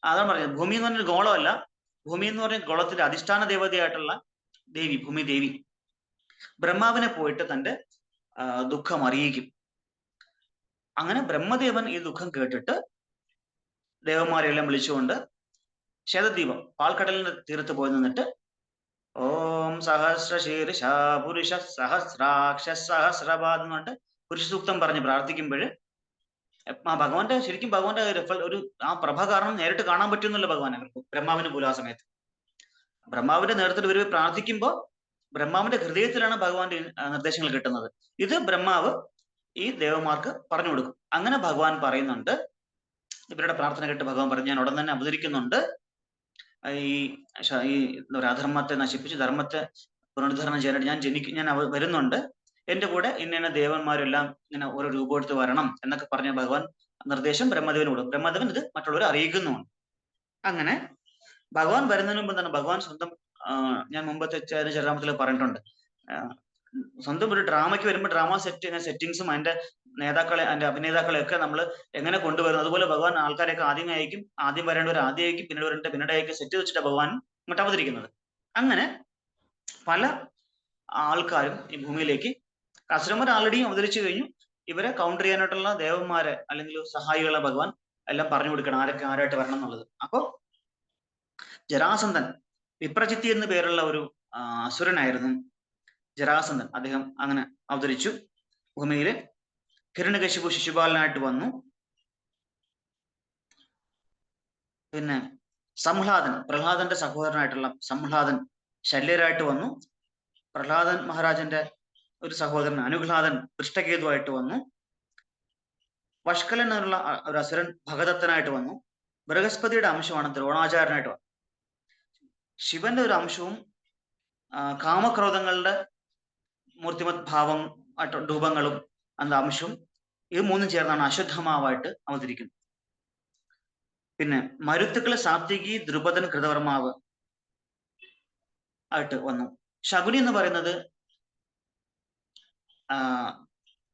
അതാണ് പറഞ്ഞത്, ഭൂമി എന്ന് പറഞ്ഞൊരു ഗോളമല്ല, ഭൂമി എന്ന് പറഞ്ഞ ഗോളത്തിന്റെ അധിഷ്ഠാന ദേവതയായിട്ടുള്ള ദേവി ഭൂമിദേവി ബ്രഹ്മാവിനെ പോയിട്ട് തന്റെ ദുഃഖം അറിയിക്കും. അങ്ങനെ ബ്രഹ്മദേവൻ ഈ ദുഃഖം കേട്ടിട്ട് ദേവന്മാരെല്ലാം വിളിച്ചുകൊണ്ട് ശതദീപം പാൽക്കടലിന്റെ തീരത്ത് പോയി നിന്നിട്ട് ഓം സഹസ്രശീർഷ പുരുഷ സഹസ്രാക്ഷ സഹസ്രപാദ് എന്ന് പറഞ്ഞിട്ട് പുരുഷ സൂക്തം പറഞ്ഞ് പ്രാർത്ഥിക്കുമ്പോൾ ഭഗവാന്റെ ശരിക്കും ഭഗവാന്റെ ഒരു ആ പ്രഭ കാരണം നേരിട്ട് കാണാൻ പറ്റുന്നില്ല ഭഗവാൻ അവർക്ക്, ബ്രഹ്മാവിന് പോലും. ആ സമയത്ത് ബ്രഹ്മാവിന്റെ നേതൃത്വത്തിൽ ഇവർ പ്രാർത്ഥിക്കുമ്പോൾ ബ്രഹ്മാവിന്റെ ഹൃദയത്തിലാണ് ഭഗവാന്റെ നിർദ്ദേശങ്ങൾ കിട്ടുന്നത്. ഇത് ബ്രഹ്മാവ് ഈ ദേവന്മാർക്ക് പറഞ്ഞു കൊടുക്കും. അങ്ങനെ ഭഗവാൻ പറയുന്നുണ്ട്, ഇവരുടെ പ്രാർത്ഥന കേട്ട് ഭഗവാൻ പറഞ്ഞു, ഞാൻ ഉടൻ തന്നെ അവതരിക്കുന്നുണ്ട്, ഈ എന്താ പറയുക അധർമ്മത്തെ നശിപ്പിച്ച് ധർമ്മത്തെ പുനരുദ്ധാരണം ചെയ്യാനായിട്ട് ഞാൻ വരുന്നുണ്ട്, എന്റെ കൂടെ ഇന്ന ദേവന്മാരെല്ലാം ഇങ്ങനെ ഓരോ രൂപം എടുത്ത് വരണം എന്നൊക്കെ പറഞ്ഞ ഭഗവാൻ നിർദ്ദേശം ബ്രഹ്മദേവന് കൊടുക്കും. ബ്രഹ്മദേവൻ ഇത് മറ്റുള്ളവരെ അറിയിക്കുന്നുമുണ്ട്. അങ്ങനെ ഭഗവാൻ വരുന്നതിന് മുമ്പ് തന്നെ ഭഗവാൻ സ്വന്തം ഞാൻ മുമ്പത്തെ ചരിതാമൃതത്തിൽ പറഞ്ഞിട്ടുണ്ട്, സ്വന്തം ഒരു ഡ്രാമയ്ക്ക് വരുമ്പോൾ ഡ്രാമ സെറ്റിങ്സും അതിന്റെ നേതാക്കളെ അതിന്റെ അഭിനേതാക്കളെ ഒക്കെ നമ്മൾ എങ്ങനെ കൊണ്ടുവരുന്നു, അതുപോലെ ഭഗവാൻ ആൾക്കാരെയൊക്കെ ആദ്യം അയക്കും, ആദ്യം വരേണ്ടവർ ആദ്യം അയക്കും, പിന്നീട് വരേണ്ട പിന്നീട് അയക്കും, സെറ്റ് വെച്ചിട്ട് ഭഗവാൻ ഇങ്ങോട്ട് അവതരിക്കുന്നത്. അങ്ങനെ പല ആൾക്കാരും ഈ ഭൂമിയിലേക്ക്, അസുരന്മാർ ആൾറെഡി അവതരിച്ചു കഴിഞ്ഞു, ഇവരെ കൗണ്ടർ ചെയ്യാനായിട്ടുള്ള ദേവന്മാരെ അല്ലെങ്കിൽ സഹായികളെ ഭഗവാൻ എല്ലാം പറഞ്ഞു കൊടുക്കണം, ആരൊക്കെ ആരായിട്ട് വരണം എന്നുള്ളത്. അപ്പോ ജരാസന്ധൻ, വിപ്രചിത്തി എന്ന് പേരുള്ള ഒരു അസുരനായിരുന്നു ജരാസന്ധൻ. അദ്ദേഹം അങ്ങനെ അവതരിച്ചു ഭൂമിയില്. ഹിരണ്യകശിപു ശിശുപാലനായിട്ട് വന്നു. പിന്നെ സംഹ്ലാദൻ, പ്രഹ്ലാദന്റെ സഹോദരനായിട്ടുള്ള സംഹ്ലാദൻ ശല്യരായിട്ട് വന്നു. പ്രഹ്ലാദൻ മഹാരാജന്റെ ഒരു സഹോദരൻ അനുഹ്ലാദൻ ദൃഷ്ടകേതുവായിട്ട് വന്നു. വഷ്കലൻ എന്നുള്ള ഒരു അസുരൻ ഭഗദത്തനായിട്ട് വന്നു. ബൃഹസ്പതിയുടെ അംശമാണ് ദ്രോണാചാര്യനായിട്ട് വന്നു. ശിവന്റെ ഒരു അംശവും കാമക്രോധങ്ങളുടെ മൂർത്തിമത് ഭാവം രൂപങ്ങളും എന്ന അംശവും ഇത് മൂന്നും ചേർന്നാണ് അശ്വത്ഥമാവായിട്ട് അവതരിക്കുന്നത്. പിന്നെ മരുത്തുക്കള് സാത്വികി ദ്രുപദൻ കൃതവർമാവ് ആയിട്ട് വന്നു. ശകുനി എന്ന് പറയുന്നത്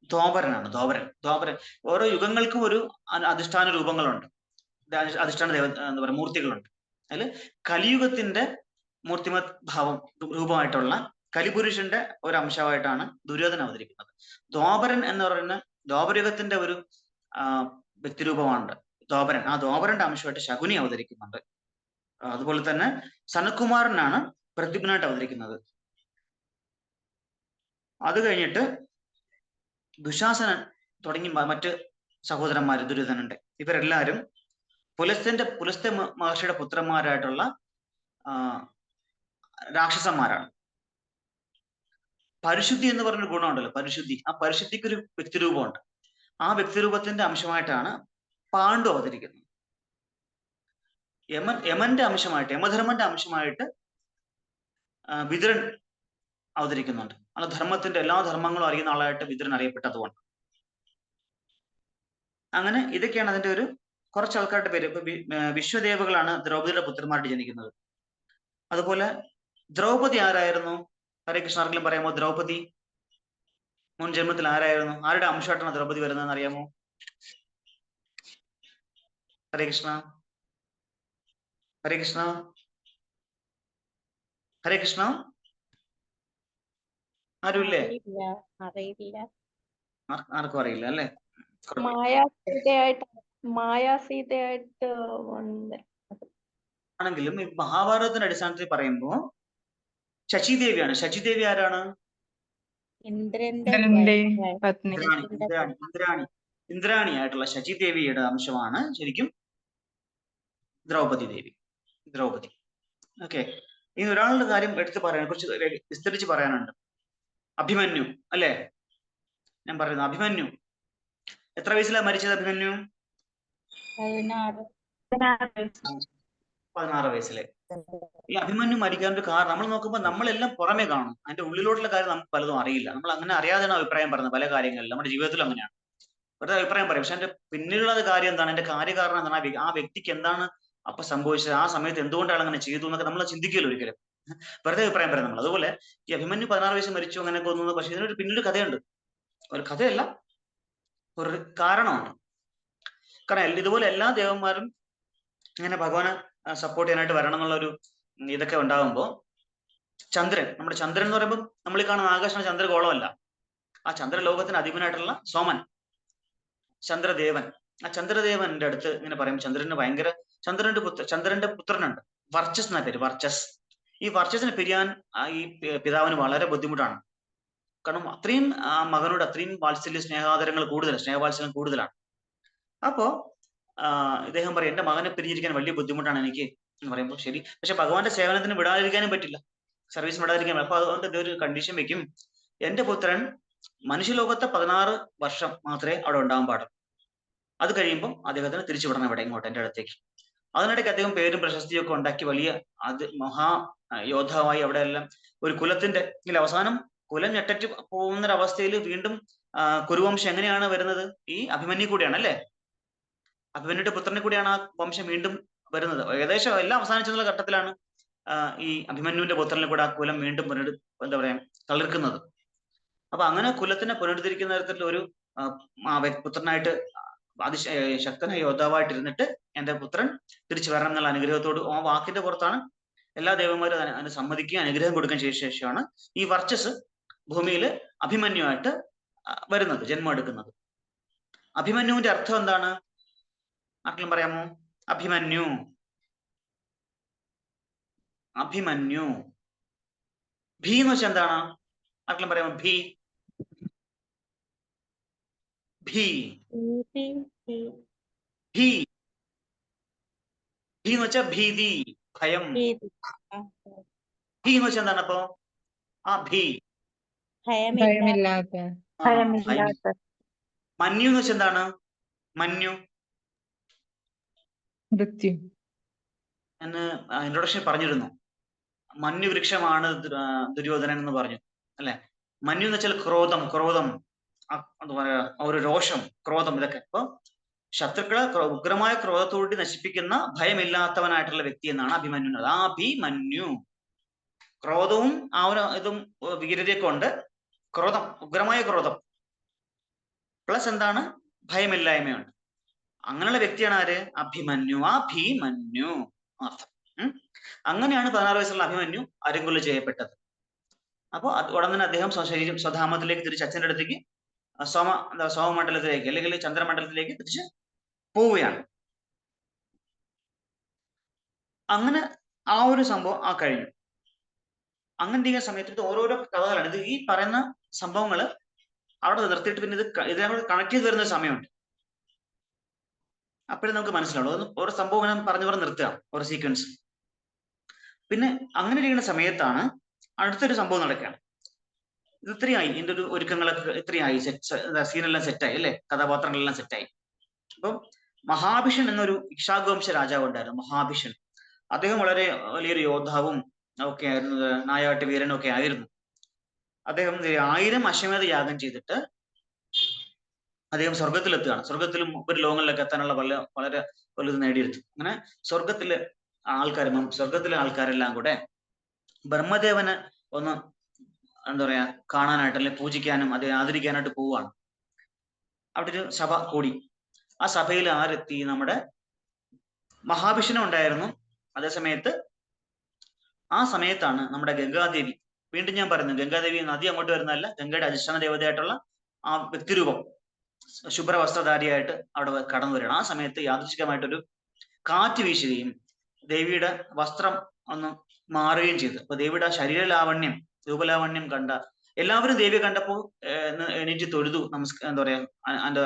ദ്വാപരനാണ്. ദ്വാപരൻ ഓരോ യുഗങ്ങൾക്കും ഒരു അധിഷ്ഠാന രൂപങ്ങളുണ്ട്, അധിഷ്ഠാന എന്താ പറയുക മൂർത്തികളുണ്ട്. അതിൽ കലിയുഗത്തിന്റെ മൂർത്തിമത് ഭാവം രൂപമായിട്ടുള്ള കലിപുരുഷന്റെ ഒരു അംശമായിട്ടാണ് ദുര്യോധന അവതരിക്കുന്നത്. ദ്വാപരൻ എന്ന് പറയുന്ന ദ്വാപരയുഗത്തിന്റെ ഒരു വ്യക്തിരൂപമാണ് ദ്വാപരൻ. ആ ദ്വാപരന്റെ അംശമായിട്ട് ശകുനി അവതരിക്കുന്നുണ്ട്. അതുപോലെ തന്നെ സനത്കുമാരനാണ് പ്രദ്യുമ്നായിട്ട് അവതരിക്കുന്നത്. അത് കഴിഞ്ഞിട്ട് ദുശാസനൻ തുടങ്ങി മറ്റ് സഹോദരന്മാര് ദുര്യോധനന്റെ ഇവരെല്ലാരും പുലസ്ത്യ മഹർഷിയുടെ പുത്രന്മാരായിട്ടുള്ള രാക്ഷസന്മാരാണ്. പരിശുദ്ധി എന്ന് പറഞ്ഞൊരു ഗുണമുണ്ടല്ലോ, പരിശുദ്ധി. ആ പരിശുദ്ധിക്ക് ഒരു വ്യക്തിരൂപമുണ്ട്. ആ വ്യക്തിരൂപത്തിന്റെ അംശമായിട്ടാണ് പാണ്ഡു അവതരിക്കുന്നത്. യമന്റെ അംശമായിട്ട്, യമധർമ്മന്റെ അംശമായിട്ട് വിതുരൻ അവതരിക്കുന്നുണ്ട്. അല്ല, ധർമ്മത്തിന്റെ എല്ലാ ധർമ്മങ്ങളും അറിയുന്ന ആളായിട്ട് വിതുരൻ അറിയപ്പെട്ടതുകൊണ്ട്. അങ്ങനെ ഇതൊക്കെയാണ് അതിന്റെ ഒരു കുറച്ച് ആൾക്കാരുടെ പേര്. ഇപ്പൊ വിശ്വദേവകളാണ് ദ്രൗപദിയുടെ പുത്രന്മാരായിട്ട് ജനിക്കുന്നത്. അതുപോലെ ദ്രൗപദി ആരായിരുന്നു? ഹരേ കൃഷ്ണ, ആർക്കെങ്കിലും പറയാമോ? ദ്രൗപദി മുൻ ജന്മത്തിൽ ആരായിരുന്നു? ആരുടെ അംശമായിട്ടാണ് ദ്രൗപദി വരുന്നതെന്ന് അറിയാമോ? ഹരേ കൃഷ്ണ, ഹരേ കൃഷ്ണ, ഹരേ കൃഷ്ണ. ആരുമില്ലേ? ആർക്കും അറിയില്ല അല്ലേ? മായാസീതയായിട്ട് ആണെങ്കിലും ഈ മഹാഭാരതത്തിന്റെ അടിസ്ഥാനത്തിൽ പറയുമ്പോ ശശിദേവിയാണ്. ശശിദേവി ആരാണ്? ഇന്ദ്രാണി ആയിട്ടുള്ള ശചിദേവിയുടെ അംശമാണ് ശരിക്കും ദ്രൗപദി ദേവി. ദ്രൗപദി. ഓക്കെ, ഇനി ഒരാളുടെ കാര്യം എടുത്ത് പറയാൻ കുറച്ച് വിസ്തരിച്ച് പറയാനുണ്ട്. അഭിമന്യു അല്ലേ? ഞാൻ പറയുന്നത് അഭിമന്യു എത്ര വയസ്സിലാണ് മരിച്ചത്? അഭിമന്യു 16 വയസ്സിലെ. ഈ അഭിമന്യു മരിക്കാനൊരു കാരണം നമ്മൾ നോക്കുമ്പോൾ നമ്മളെല്ലാം പുറമെ കാണും, അതിന്റെ ഉള്ളിലോട്ടുള്ള കാര്യം നമുക്ക് പലതും അറിയില്ല. നമ്മൾ അങ്ങനെ അറിയാതെയാണ് അഭിപ്രായം പറയുന്നത് പല കാര്യങ്ങളിലും. നമ്മുടെ ജീവിതത്തിലും അങ്ങനെയാണ്, വെറുതെ അഭിപ്രായം പറയും. പക്ഷെ അതിന്റെ പിന്നിലുള്ള കാര്യം എന്താണ്, അതിന്റെ കാര്യകാരണം എന്താണ്, ആ വ്യക്തിക്ക് എന്താണ് അപ്പൊ സംഭവിച്ചത്, ആ സമയത്ത് എന്തുകൊണ്ടാണ് അങ്ങനെ ചെയ്തു എന്നൊക്കെ നമ്മൾ ചിന്തിക്കില്ല ഒരിക്കലും. വെറുതെ അഭിപ്രായം പറയാം നമ്മൾ. അതുപോലെ ഈ അഭിമന്യു 16 വയസ്സ് മരിച്ചു അങ്ങനെ തോന്നുന്നത്, പക്ഷെ ഇതിനൊരു പിന്നീട് കഥയുണ്ട്. ഒരു കഥയല്ല, ഒരു കാരണമാണ്. കാരണം ഇതുപോലെ എല്ലാ ദേവന്മാരും ഇങ്ങനെ ഭഗവാനെ സപ്പോർട്ട് ചെയ്യാനായിട്ട് വരണം എന്നുള്ളൊരു ഇതൊക്കെ ഉണ്ടാകുമ്പോൾ ചന്ദ്രൻ, നമ്മുടെ ചന്ദ്രൻ എന്ന് പറയുമ്പോൾ നമ്മൾ ഈ കാണുന്ന ആകാശമാണ് ചന്ദ്രഗോളമല്ല. ആ ചന്ദ്രലോകത്തിന് അധിപനായിട്ടുള്ള സോമൻ, ചന്ദ്രദേവൻ. ആ ചന്ദ്രദേവന്റെ അടുത്ത് ഇങ്ങനെ പറയും ചന്ദ്രന് ഭയങ്കര ചന്ദ്രന്റെ പുത്രനുണ്ട്, വർച്ചസ് എന്ന പേര്, വർച്ചസ്. ഈ വർച്ചസിനെ പിരിയാൻ ഈ പിതാവിന് വളരെ ബുദ്ധിമുട്ടാണ്. കാരണം അത്രയും മകനോട് അത്രയും വാത്സല്യ സ്നേഹാദരങ്ങൾ കൂടുതലാണ്, സ്നേഹവാത്സല്യം കൂടുതലാണ്. അപ്പോ ഇദ്ദേഹം പറയും എന്റെ മകനെ പിരിഞ്ഞിരിക്കാൻ വലിയ ബുദ്ധിമുട്ടാണ് എനിക്ക് എന്ന് പറയുമ്പോൾ ശരി, പക്ഷെ ഭഗവാന്റെ സേവനത്തിന് വിടാതിരിക്കാനും പറ്റില്ല, സർവീസ് വിടാതിരിക്കാൻ. അപ്പൊ അതുകൊണ്ട് ഇതൊരു കണ്ടീഷൻ വെക്കും, എന്റെ പുത്രൻ മനുഷ്യലോകത്തെ 16 വർഷം മാത്രമേ അവിടെ ഉണ്ടാകാൻ പാടുള്ളൂ. അത് കഴിയുമ്പോൾ അദ്ദേഹത്തിന് തിരിച്ചു വിടണം ഇവിടെ ഇങ്ങോട്ട് എന്റെ അടുത്തേക്ക്. അതിനിടയ്ക്ക് അദ്ദേഹം പേരും പ്രശസ്തിയും ഒക്കെ ഉണ്ടാക്കി വലിയ മഹാ യോദ്ധാവായി അവിടെ എല്ലാം ഒരു കുലത്തിന്റെ അവസാനം കുലം ഞെട്ടറ്റ് പോകുന്നൊരവസ്ഥയിൽ വീണ്ടും കുരുവംശം എങ്ങനെയാണ് വരുന്നത്? ഈ അഭിമന്യു കൂടിയാണ് അല്ലേ? അഭിമന്യുടെ പുത്രനെ കൂടിയാണ് ആ വംശം വീണ്ടും വരുന്നത്. ഏകദേശം എല്ലാം അവസാനിച്ചെന്നുള്ള ഘട്ടത്തിലാണ് ഈ അഭിമന്യുവിന്റെ പുത്രനെ കൂടെ ആ കുലം വീണ്ടും എന്താ പറയാ തളിർക്കുന്നത്. അപ്പൊ അങ്ങനെ കുലത്തിനെ പുനരുദ്ധരിക്കുന്ന തരത്തിലുള്ള ഒരു പുത്രനായിട്ട് ശക്തനായ യോദ്ധാവായിട്ടിരുന്നിട്ട് എന്റെ പുത്രൻ തിരിച്ചു വരണം എന്നുള്ള അനുഗ്രഹത്തോട് ആ വാക്കിന്റെ പുറത്താണ് എല്ലാ ദേവന്മാരും അതിന് സമ്മതിക്കുകയും അനുഗ്രഹം കൊടുക്കുകയും ചെയ്ത ശേഷമാണ് ഈ വർച്ചസ് ഭൂമിയിൽ അഭിമന്യുവായിട്ട് വരുന്നത്, ജന്മം എടുക്കുന്നത്. അഭിമന്യുവിന്റെ അർത്ഥം എന്താണ്? ആർക്കെങ്കിലും പറയാമോ? അഭിമന്യു അഭിമന്യു ഭീ എന്ന് വെച്ചാൽ എന്താണ്? ആർക്കെങ്കിലും പറയാമോ? ഭീ ഭീ ഭീ ഭീ എന്ന് വെച്ചാൽ ഭീതി, ഭയം. ഭീ എന്ന് വെച്ചാൽ എന്താണ്? അപ്പോ ആ ഭീ ഭയമില്ലാത്ത. മന്യു എന്ന് വെച്ചാൽ എന്താണ്? മന്യു മൃത്യു. ഞാൻ ഇൻട്രൊഡക്ഷൻ പറഞ്ഞിരുന്നു. മന്യു വൃക്ഷമാണ് ദുര്യോധനൻ എന്ന് പറഞ്ഞു അല്ലെ. മന്യു എന്ന് വെച്ചാൽ ക്രോധം, എന്താ പറയാ ഒരു രോഷം, ക്രോധം, ഇതൊക്കെ. അപ്പൊ ശത്രുക്കളെ ഉഗ്രമായ ക്രോധത്തോടി നശിപ്പിക്കുന്ന ഭയമില്ലാത്തവനായിട്ടുള്ള വ്യക്തി എന്നാണ് അഭിമന്യു. ആ അഭിമന്യു ക്രോധവും ആ ഒരു ഇതും വീര്യതയൊക്കെ ഉണ്ട്. ക്രോധം, ഉഗ്രമായ ക്രോധം പ്ലസ് എന്താണ്? ഭയമില്ലായ്മയുണ്ട്. അങ്ങനെയുള്ള വ്യക്തിയാണ് ആര്? അഭിമന്യു. ആ ഭീമന്യു അർത്ഥം. അങ്ങനെയാണ് 16 വയസ്സുള്ള അഭിമന്യു അരിങ്കൊല ചെയ്യപ്പെട്ടത്. അപ്പോൾ ഉടൻ തന്നെ അദ്ദേഹം സ്വശരീരം സ്വധാമത്തിലേക്ക് തിരിച്ച് അച്ഛൻ്റെ അടുത്തേക്ക് സോമമണ്ഡലത്തിലേക്ക് അല്ലെങ്കിൽ ചന്ദ്രമണ്ഡലത്തിലേക്ക് തിരിച്ച് പോവുകയാണ്. അങ്ങനെ ആ ഒരു സംഭവം കഴിഞ്ഞു. അങ്ങനെ ഇരിക്കുന്ന സമയത്ത് ഇത് ഓരോരോ കഥകളാണ്. ഇത് ഈ പറയുന്ന സംഭവങ്ങൾ അവിടെ നിർത്തിയിട്ട് പിന്നെ ഇതിനോട് കണക്ട് ചെയ്ത് വരുന്ന സമയമുണ്ട്. അപ്പോഴും നമുക്ക് മനസ്സിലാവുള്ളൂ. ഓരോ സംഭവം ഇങ്ങനെ പറഞ്ഞു നിർത്തുക, ഓരോ സീക്വൻസ്. പിന്നെ അങ്ങനെ ഇരിക്കുന്ന സമയത്താണ് അടുത്തൊരു സംഭവം നടക്കുകയാണ്. ഇത് ഇത്രയായി, ഇതിന്റെ ഒരു ഒരുക്കങ്ങളൊക്കെ ഇത്രയായി, സീനെല്ലാം സെറ്റായി അല്ലെ, കഥാപാത്രങ്ങളെല്ലാം സെറ്റായി. അപ്പം മഹാഭിഷൻ എന്നൊരു ഇക്ഷാകുവംശ രാജാവ് ഉണ്ടായിരുന്നു. മഹാഭിഷൻ അദ്ദേഹം വളരെ വലിയൊരു യോദ്ധാവും ഒക്കെ ആയിരുന്നു, നായാട്ട് വീരനും ഒക്കെ ആയിരുന്നു. അദ്ദേഹം 1000 അശ്വമേധ യാഗം ചെയ്തിട്ട് അദ്ദേഹം സ്വർഗത്തിലെത്തുകയാണ്. സ്വർഗത്തിലും ഒരു ലോകങ്ങളിലൊക്കെ എത്താനുള്ള വളരെ വലുത് നേടിയെടുത്തു. അങ്ങനെ സ്വർഗത്തിലെ ആൾക്കാരെല്ലാം കൂടെ ബ്രഹ്മദേവനെ ഒന്ന് എന്താ പറയാ കാണാനായിട്ട് അല്ലെങ്കിൽ പൂജിക്കാനും അത് ആദരിക്കാനായിട്ട് പോവുകയാണ്. അവിടെ ഒരു സഭ കൂടി. ആ സഭയിൽ ആരെത്തി? നമ്മുടെ മഹാവിഷ്ണു ഉണ്ടായിരുന്നു. അതേസമയത്ത് ആ സമയത്താണ് നമ്മുടെ ഗംഗാദേവി, വീണ്ടും ഞാൻ പറയുന്നു, ഗംഗാദേവി നദി അങ്ങോട്ട് വരുന്നതല്ല, ഗംഗയുടെ അധിഷ്ഠാന ദേവതയായിട്ടുള്ള ആ വ്യക്തിരൂപം ശുഭ്രവസ്ത്രധാരിയായിട്ട് അവിടെ കടന്നു വരികയാണ്. ആ സമയത്ത് യാദൃശികമായിട്ടൊരു കാറ്റ് വീശുകയും ദേവിയുടെ വസ്ത്രം ഒന്ന് മാറുകയും ചെയ്തു. അപ്പൊ ദേവിയുടെ ശരീരലാവണ്യം, രൂപലാവണ്യം കണ്ട എല്ലാവരും ദേവിയെ കണ്ടപ്പോൾ എണീറ്റ് തൊഴുതു, എന്താ പറയാ അതിന്റെ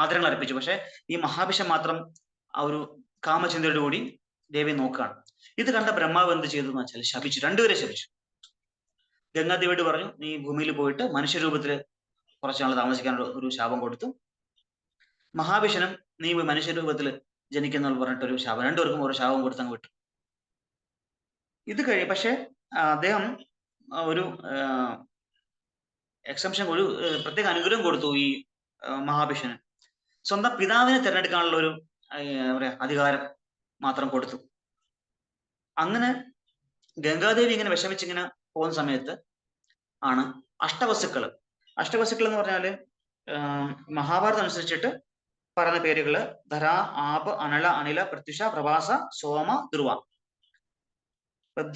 ആദരങ്ങൾ അർപ്പിച്ചു. പക്ഷെ ഈ മഹാഭിഷം മാത്രം ആ ഒരു കാമചിന്തയോട് കൂടി ദേവിയെ നോക്കുകയാണ്. ഇത് കണ്ട ബ്രഹ്മാവ് എന്ത് ചെയ്തു എന്ന് വെച്ചാൽ ശപിച്ചു, രണ്ടുപേരെ ശപിച്ചു. ഗംഗാദേവിയോട് പറഞ്ഞു, നീ ഭൂമിയിൽ പോയിട്ട് മനുഷ്യരൂപത്തിൽ കുറച്ചുനാൾ താമസിക്കാനുള്ള ഒരു ശാപം കൊടുത്തു. മഹാവിഷ്ണും നീ മനുഷ്യരൂപത്തിൽ ജനിക്കുന്ന പറഞ്ഞിട്ടൊരു ശാപം, രണ്ടുപേർക്കും ഒരു ശാപം കൊടുത്ത് അങ്ങ് വിട്ടു. ഇത് കഴിയും. പക്ഷെ അദ്ദേഹം ഒരു എക്സംഷൻ, ഒരു പ്രത്യേക അനുഗ്രഹം കൊടുത്തു ഈ മഹാവിഷ്ണുവിന്. സ്വന്തം പിതാവിനെ തിരഞ്ഞെടുക്കാനുള്ള ഒരു എന്താ പറയാ അധികാരം മാത്രം കൊടുത്തു. അങ്ങനെ ഗംഗാദേവി ഇങ്ങനെ വിഷമിച്ചിങ്ങനെ പോകുന്ന സമയത്ത് ആണ് അഷ്ടവസുക്കൾ എന്ന് പറഞ്ഞാല് മഹാഭാരതം അനുസരിച്ചിട്ട് പറയുന്ന പേരുകള് ധര, ആപ്, അനള, അനില, പ്രത്യുഷ, പ്രഭാസ, സോമ, ധ്രുവ.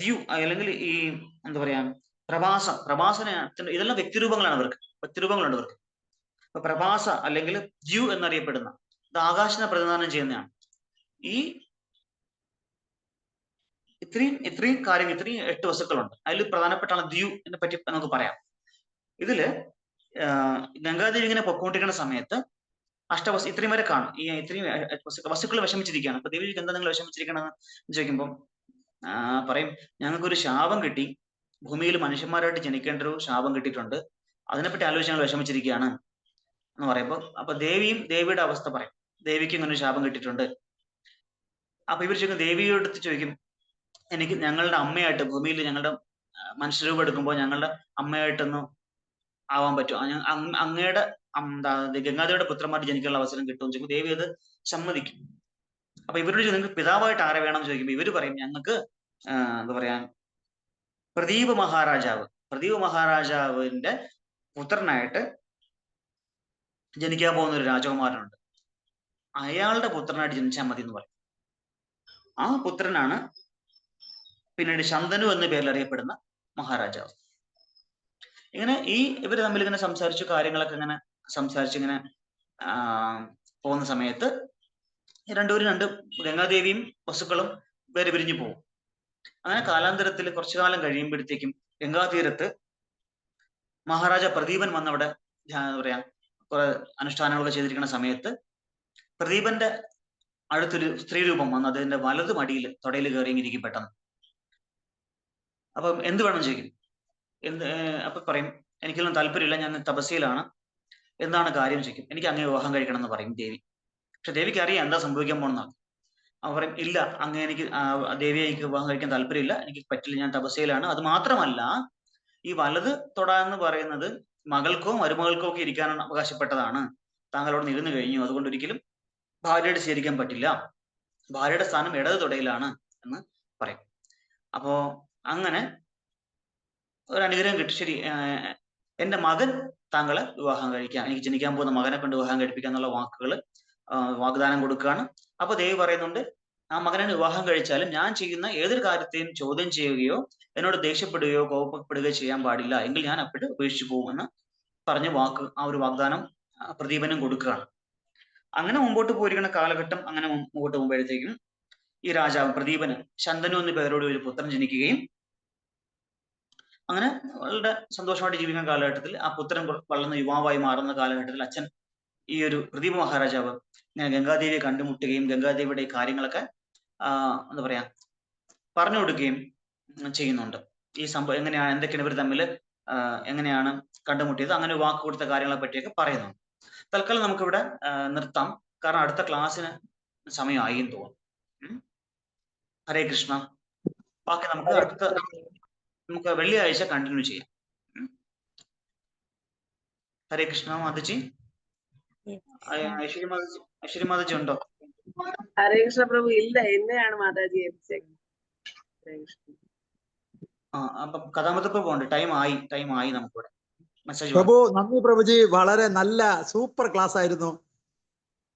ദ്യു അല്ലെങ്കിൽ ഈ എന്താ പറയാ പ്രഭാസന, ഇതെല്ലാം വ്യക്തിരൂപങ്ങളാണ് അവർക്ക്, വ്യക്തിരൂപങ്ങളുണ്ട് അവർക്ക്. അപ്പൊ പ്രഭാസ അല്ലെങ്കിൽ ദ്യു എന്നറിയപ്പെടുന്ന ഇത് ആകാശനെ പ്രതിനിധാനം ചെയ്യുന്നതാണ്. ഈ ഇത്രയും കാര്യം, ഇത്രയും 8 വസ്തുക്കളുണ്ട്. അതിൽ പ്രധാനപ്പെട്ടാണ് ദ്യു എന്നെ പറ്റി നമുക്ക് പറയാം. ഇതില് ഗംഗാദേവി ഇങ്ങനെ പൊക്കോണ്ടിരിക്കുന്ന സമയത്ത് ഇത്രയും വരെ കാണും. ഈ ഇത്രയും വസ്തുക്കൾ വിഷമിച്ചിരിക്കുകയാണ്. അപ്പൊ ദേവി എന്താ നിങ്ങൾ വിഷമിച്ചിരിക്കണമെന്ന് ചോദിക്കുമ്പോൾ പറയും, ഞങ്ങൾക്കൊരു ശാപം കിട്ടി, ഭൂമിയിൽ മനുഷ്യന്മാരായിട്ട് ജനിക്കേണ്ട ഒരു ശാപം കിട്ടിയിട്ടുണ്ട്, അതിനെപ്പറ്റി ആലോചിച്ച് ഞങ്ങൾ വിഷമിച്ചിരിക്കുകയാണ് എന്ന് പറയുമ്പോൾ അപ്പൊ ദേവിയുടെ അവസ്ഥ പറയും. ദേവിക്ക് ഇങ്ങനെ ഒരു ശാപം കിട്ടിയിട്ടുണ്ട്. അപ്പൊ ഇവർ ചോദിക്കും, ദേവിയോട് ചോദിക്കും, എനിക്ക് ഞങ്ങളുടെ അമ്മയായിട്ട് ഭൂമിയിൽ ഞങ്ങളുടെ മനുഷ്യരൂപം എടുക്കുമ്പോൾ ഞങ്ങളുടെ അമ്മയായിട്ടൊന്ന് ആവാൻ പറ്റും, അങ്ങയുടെ ഗംഗാദേവിയുടെ പുത്രന്മാർ ജനിക്കാനുള്ള അവസരം കിട്ടുമെന്ന് ചോദിക്കും. ദേവി അത് സമ്മതിക്കും. അപ്പൊ ഇവരോട് നിങ്ങൾക്ക് പിതാവായിട്ട് ആരെ വേണമെന്ന് ചോദിക്കുമ്പോൾ ഇവര് പറയും ഞങ്ങൾക്ക് എന്താ പറയാ പ്രദീപ് മഹാരാജാവിന്റെ പുത്രനായിട്ട് ജനിക്കാൻ പോകുന്ന ഒരു രാജകുമാരനുണ്ട്, അയാളുടെ പുത്രനായിട്ട് ജനിച്ചാൽ മതി എന്ന് പറയും. ആ പുത്രനാണ് പിന്നീട് ശന്തനു എന്ന പേരിൽ അറിയപ്പെടുന്ന മഹാരാജാവ്. ഇങ്ങനെ ഇവര് തമ്മിൽ ഇങ്ങനെ സംസാരിച്ചു, കാര്യങ്ങളൊക്കെ ഇങ്ങനെ സംസാരിച്ചിങ്ങനെ പോകുന്ന സമയത്ത് രണ്ട് ഗംഗാദേവിയും വസുക്കളും വേറെ പിരിഞ്ഞു പോകും. അങ്ങനെ കാലാന്തരത്തിൽ കുറച്ചു കാലം കഴിയുമ്പോഴത്തേക്കും ഗംഗാതീരത്ത് മഹാരാജ പ്രദീപൻ വന്നവിടെ എന്താ പറയാ കുറെ അനുഷ്ഠാനങ്ങളൊക്കെ ചെയ്തിരിക്കുന്ന സമയത്ത് പ്രദീപന്റെ അടുത്തൊരു സ്ത്രീ രൂപം വന്ന് അതിന്റെ വലത് മടിയിൽ തൊടയിൽ കയറിയിരിക്കും പെട്ടെന്ന്. അപ്പം എന്ത് വേണം ചോദിക്കും. അപ്പൊ പറയും എനിക്കൊന്നും താല്പര്യമില്ല, ഞാൻ തപസ്യയിലാണ്, എന്താണ് കാര്യം ചോദിക്കും. എനിക്ക് അങ്ങേ വിവാഹം കഴിക്കണം എന്ന് പറയും ദേവി. പക്ഷെ ദേവിക്ക് അറിയാം എന്താ സംഭവിക്കാൻ പോണെന്നാണ്. അവ പറയും ഇല്ല, അങ്ങ് എനിക്ക് ദേവിയെ എനിക്ക് വിവാഹം കഴിക്കാൻ താല്പര്യമില്ല, എനിക്ക് പറ്റില്ല, ഞാൻ തപസ്യയിലാണ്. അത് മാത്രമല്ല ഈ വലത് തൊട എന്ന് പറയുന്നത് മകൾക്കോ മരുമകൾക്കോ ഒക്കെ ഇരിക്കാനാണ് അവകാശപ്പെട്ടതാണ്, താങ്കളോട് ഇരുന്ന് കഴിഞ്ഞു, അതുകൊണ്ട് ഒരിക്കലും ഭാര്യയുടെ സ്വീകരിക്കാൻ പറ്റില്ല, ഭാര്യയുടെ സ്ഥാനം ഇടത് തൊടയിലാണ് എന്ന് പറയും. അപ്പോ അങ്ങനെ ഒരു അനുഗ്രഹം കിട്ടി. ശരി, എന്റെ മകൻ താങ്കളെ വിവാഹം കഴിക്കാം, എനിക്ക് ജനിക്കാൻ പോകുന്ന മകനെ കൊണ്ട് വിവാഹം കഴിപ്പിക്കുക എന്നുള്ള വാഗ്ദാനം കൊടുക്കുകയാണ്. അപ്പൊ ദേവി പറയുന്നുണ്ട് ആ മകനെ വിവാഹം കഴിച്ചാലും ഞാൻ ചെയ്യുന്ന ഏതൊരു കാര്യത്തെയും ചോദ്യം ചെയ്യുകയോ എന്നോട് ദേഷ്യപ്പെടുകയോ കോപപ്പെടുകയോ ചെയ്യാൻ പാടില്ല, എങ്കിൽ ഞാൻ അപ്പോഴും ഉപേക്ഷിച്ചു പോകുമെന്ന് പറഞ്ഞ് ആ ഒരു വാഗ്ദാനം പ്രദീപനും കൊടുക്കുകയാണ്. അങ്ങനെ മുമ്പോട്ട് പോയിരിക്കുന്ന കാലഘട്ടം അങ്ങനെ മുമ്പോട്ട് പോകുമ്പോഴത്തേക്കും ഈ രാജാവ് പ്രദീപന് ശന്തനു എന്ന പേരോട് ഒരു പുത്രൻ ജനിക്കുകയും അങ്ങനെ വളരെ സന്തോഷമായിട്ട് ജീവിക്കുന്ന കാലഘട്ടത്തിൽ ആ പുത്രൻ വളർന്ന യുവാവായി മാറുന്ന കാലഘട്ടത്തിൽ അച്ഛൻ ഈ ഒരു പ്രദീപ മഹാരാജാവ് ഇങ്ങനെ ഗംഗാദേവിയെ കണ്ടുമുട്ടുകയും ഗംഗാദേവിയുടെ ഈ കാര്യങ്ങളൊക്കെ എന്താ പറയാ പറഞ്ഞു കൊടുക്കുകയും ചെയ്യുന്നുണ്ട്. ഈ സംഭവം എങ്ങനെയാണ്, എന്തൊക്കെയാണ് ഇവർ തമ്മിൽ എങ്ങനെയാണ് കണ്ടുമുട്ടിയത്, അങ്ങനെ വാക്ക് കൊടുത്ത കാര്യങ്ങളെ പറ്റിയൊക്കെ പറയുന്നുണ്ട്. തൽക്കാലം നമുക്കിവിടെ നിർത്താം, കാരണം അടുത്ത ക്ലാസ്സിന് സമയമായി എന്ന് തോന്നുന്നു. ഹരേ കൃഷ്ണ. ബാക്കി നമുക്ക് വെള്ളിയാഴ്ച കണ്ടിന്യൂ ചെയ്യാം. ഹരേ കൃഷ്ണ. മാതാജി, ഐശ്വര്യ മാതാജി ഉണ്ടോ? ഹരേ കൃഷ്ണ പ്രഭു. ഇല്ല, എന്നെയാണ് മാതാജി ഏൽപ്പിച്ചേക്കുന്നത്. അപ്പൊ കഥാമൃതപ്പ് പോകണ്ട, ടൈം ആയി നമുക്കിവിടെ. മെസ്സേജ് പ്രഭു, നന്ദി പ്രഭുജി, വളരെ നല്ല സൂപ്പർ ക്ലാസ് ആയിരുന്നു.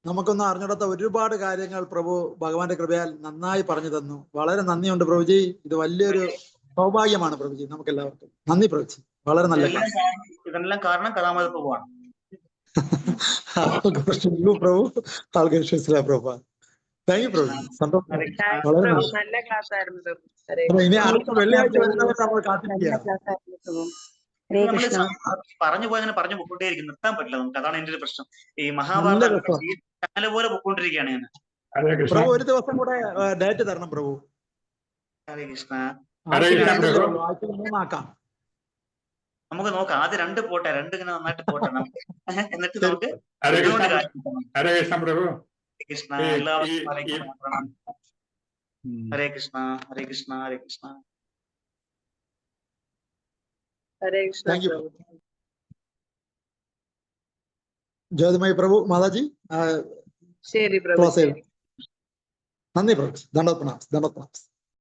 നമുക്കൊന്നും അറിഞ്ഞിടത്ത ഒരുപാട് കാര്യങ്ങൾ പ്രഭു ഭഗവാന്റെ കൃപയാൽ നന്നായി പറഞ്ഞു തന്നു. വളരെ നന്ദിയുണ്ട് പ്രഭുജി. ഇത് വലിയൊരു സൗഭാഗ്യമാണ് പ്രഭുജി നമുക്ക് എല്ലാവർക്കും. നന്ദി പ്രഭുജി, വളരെ നല്ല ക്ലാസ്. ഇതെല്ലാം കാരണം കഥാമൃതപ്പ് പോവാണ്. പ്രഭു പ്രഭു താങ്ക് യു പ്രഭു. സന്തോഷം, വളരെ നല്ല ക്ലാസ് ആയിരുന്നു. ഇനി അടുത്ത വെള്ളിയാഴ്ച വരുന്നവർ നമ്മൾ കാത്തിരിക്കുകയാണ്. പറഞ്ഞു പോയങ്ങനെ പറഞ്ഞു പൊക്കൊണ്ടേയിരിക്കും, നിർത്താൻ പറ്റില്ല നമുക്ക്. അതാണ് എന്റെ ഒരു പ്രശ്നം. ഈ മഹാഭാരത ചാനൽ പോലെ പൊക്കൊണ്ടിരിക്കുകയാണ് ഞാൻ. പ്രഭു ഒരു ദിവസം കൂടെ ഡേറ്റ് തരണം പ്രഭു. ഹരേ കൃഷ്ണ. 3 നമുക്ക് നോക്കാം, ആദ്യം 2 പോട്ടെ, 2 ഇങ്ങനെ നന്നായിട്ട് പോട്ടെ നമുക്ക്. എന്നിട്ട് നമുക്ക് ഹരേ കൃഷ്ണ പ്രഭു. കൃഷ്ണ. എല്ലാവർക്കും ഹരേ കൃഷ്ണ. ഹരേ കൃഷ്ണ. ഹരേ കൃഷ്ണ. ഹരേ കൃഷ്ണ. താങ്ക് യു ജ്യോതിമയി പ്രഭു. മാതാജി ശരി പ്രഭു. നന്ദി പ്രഭു. ദണ്ഡവത് പ്രണാം.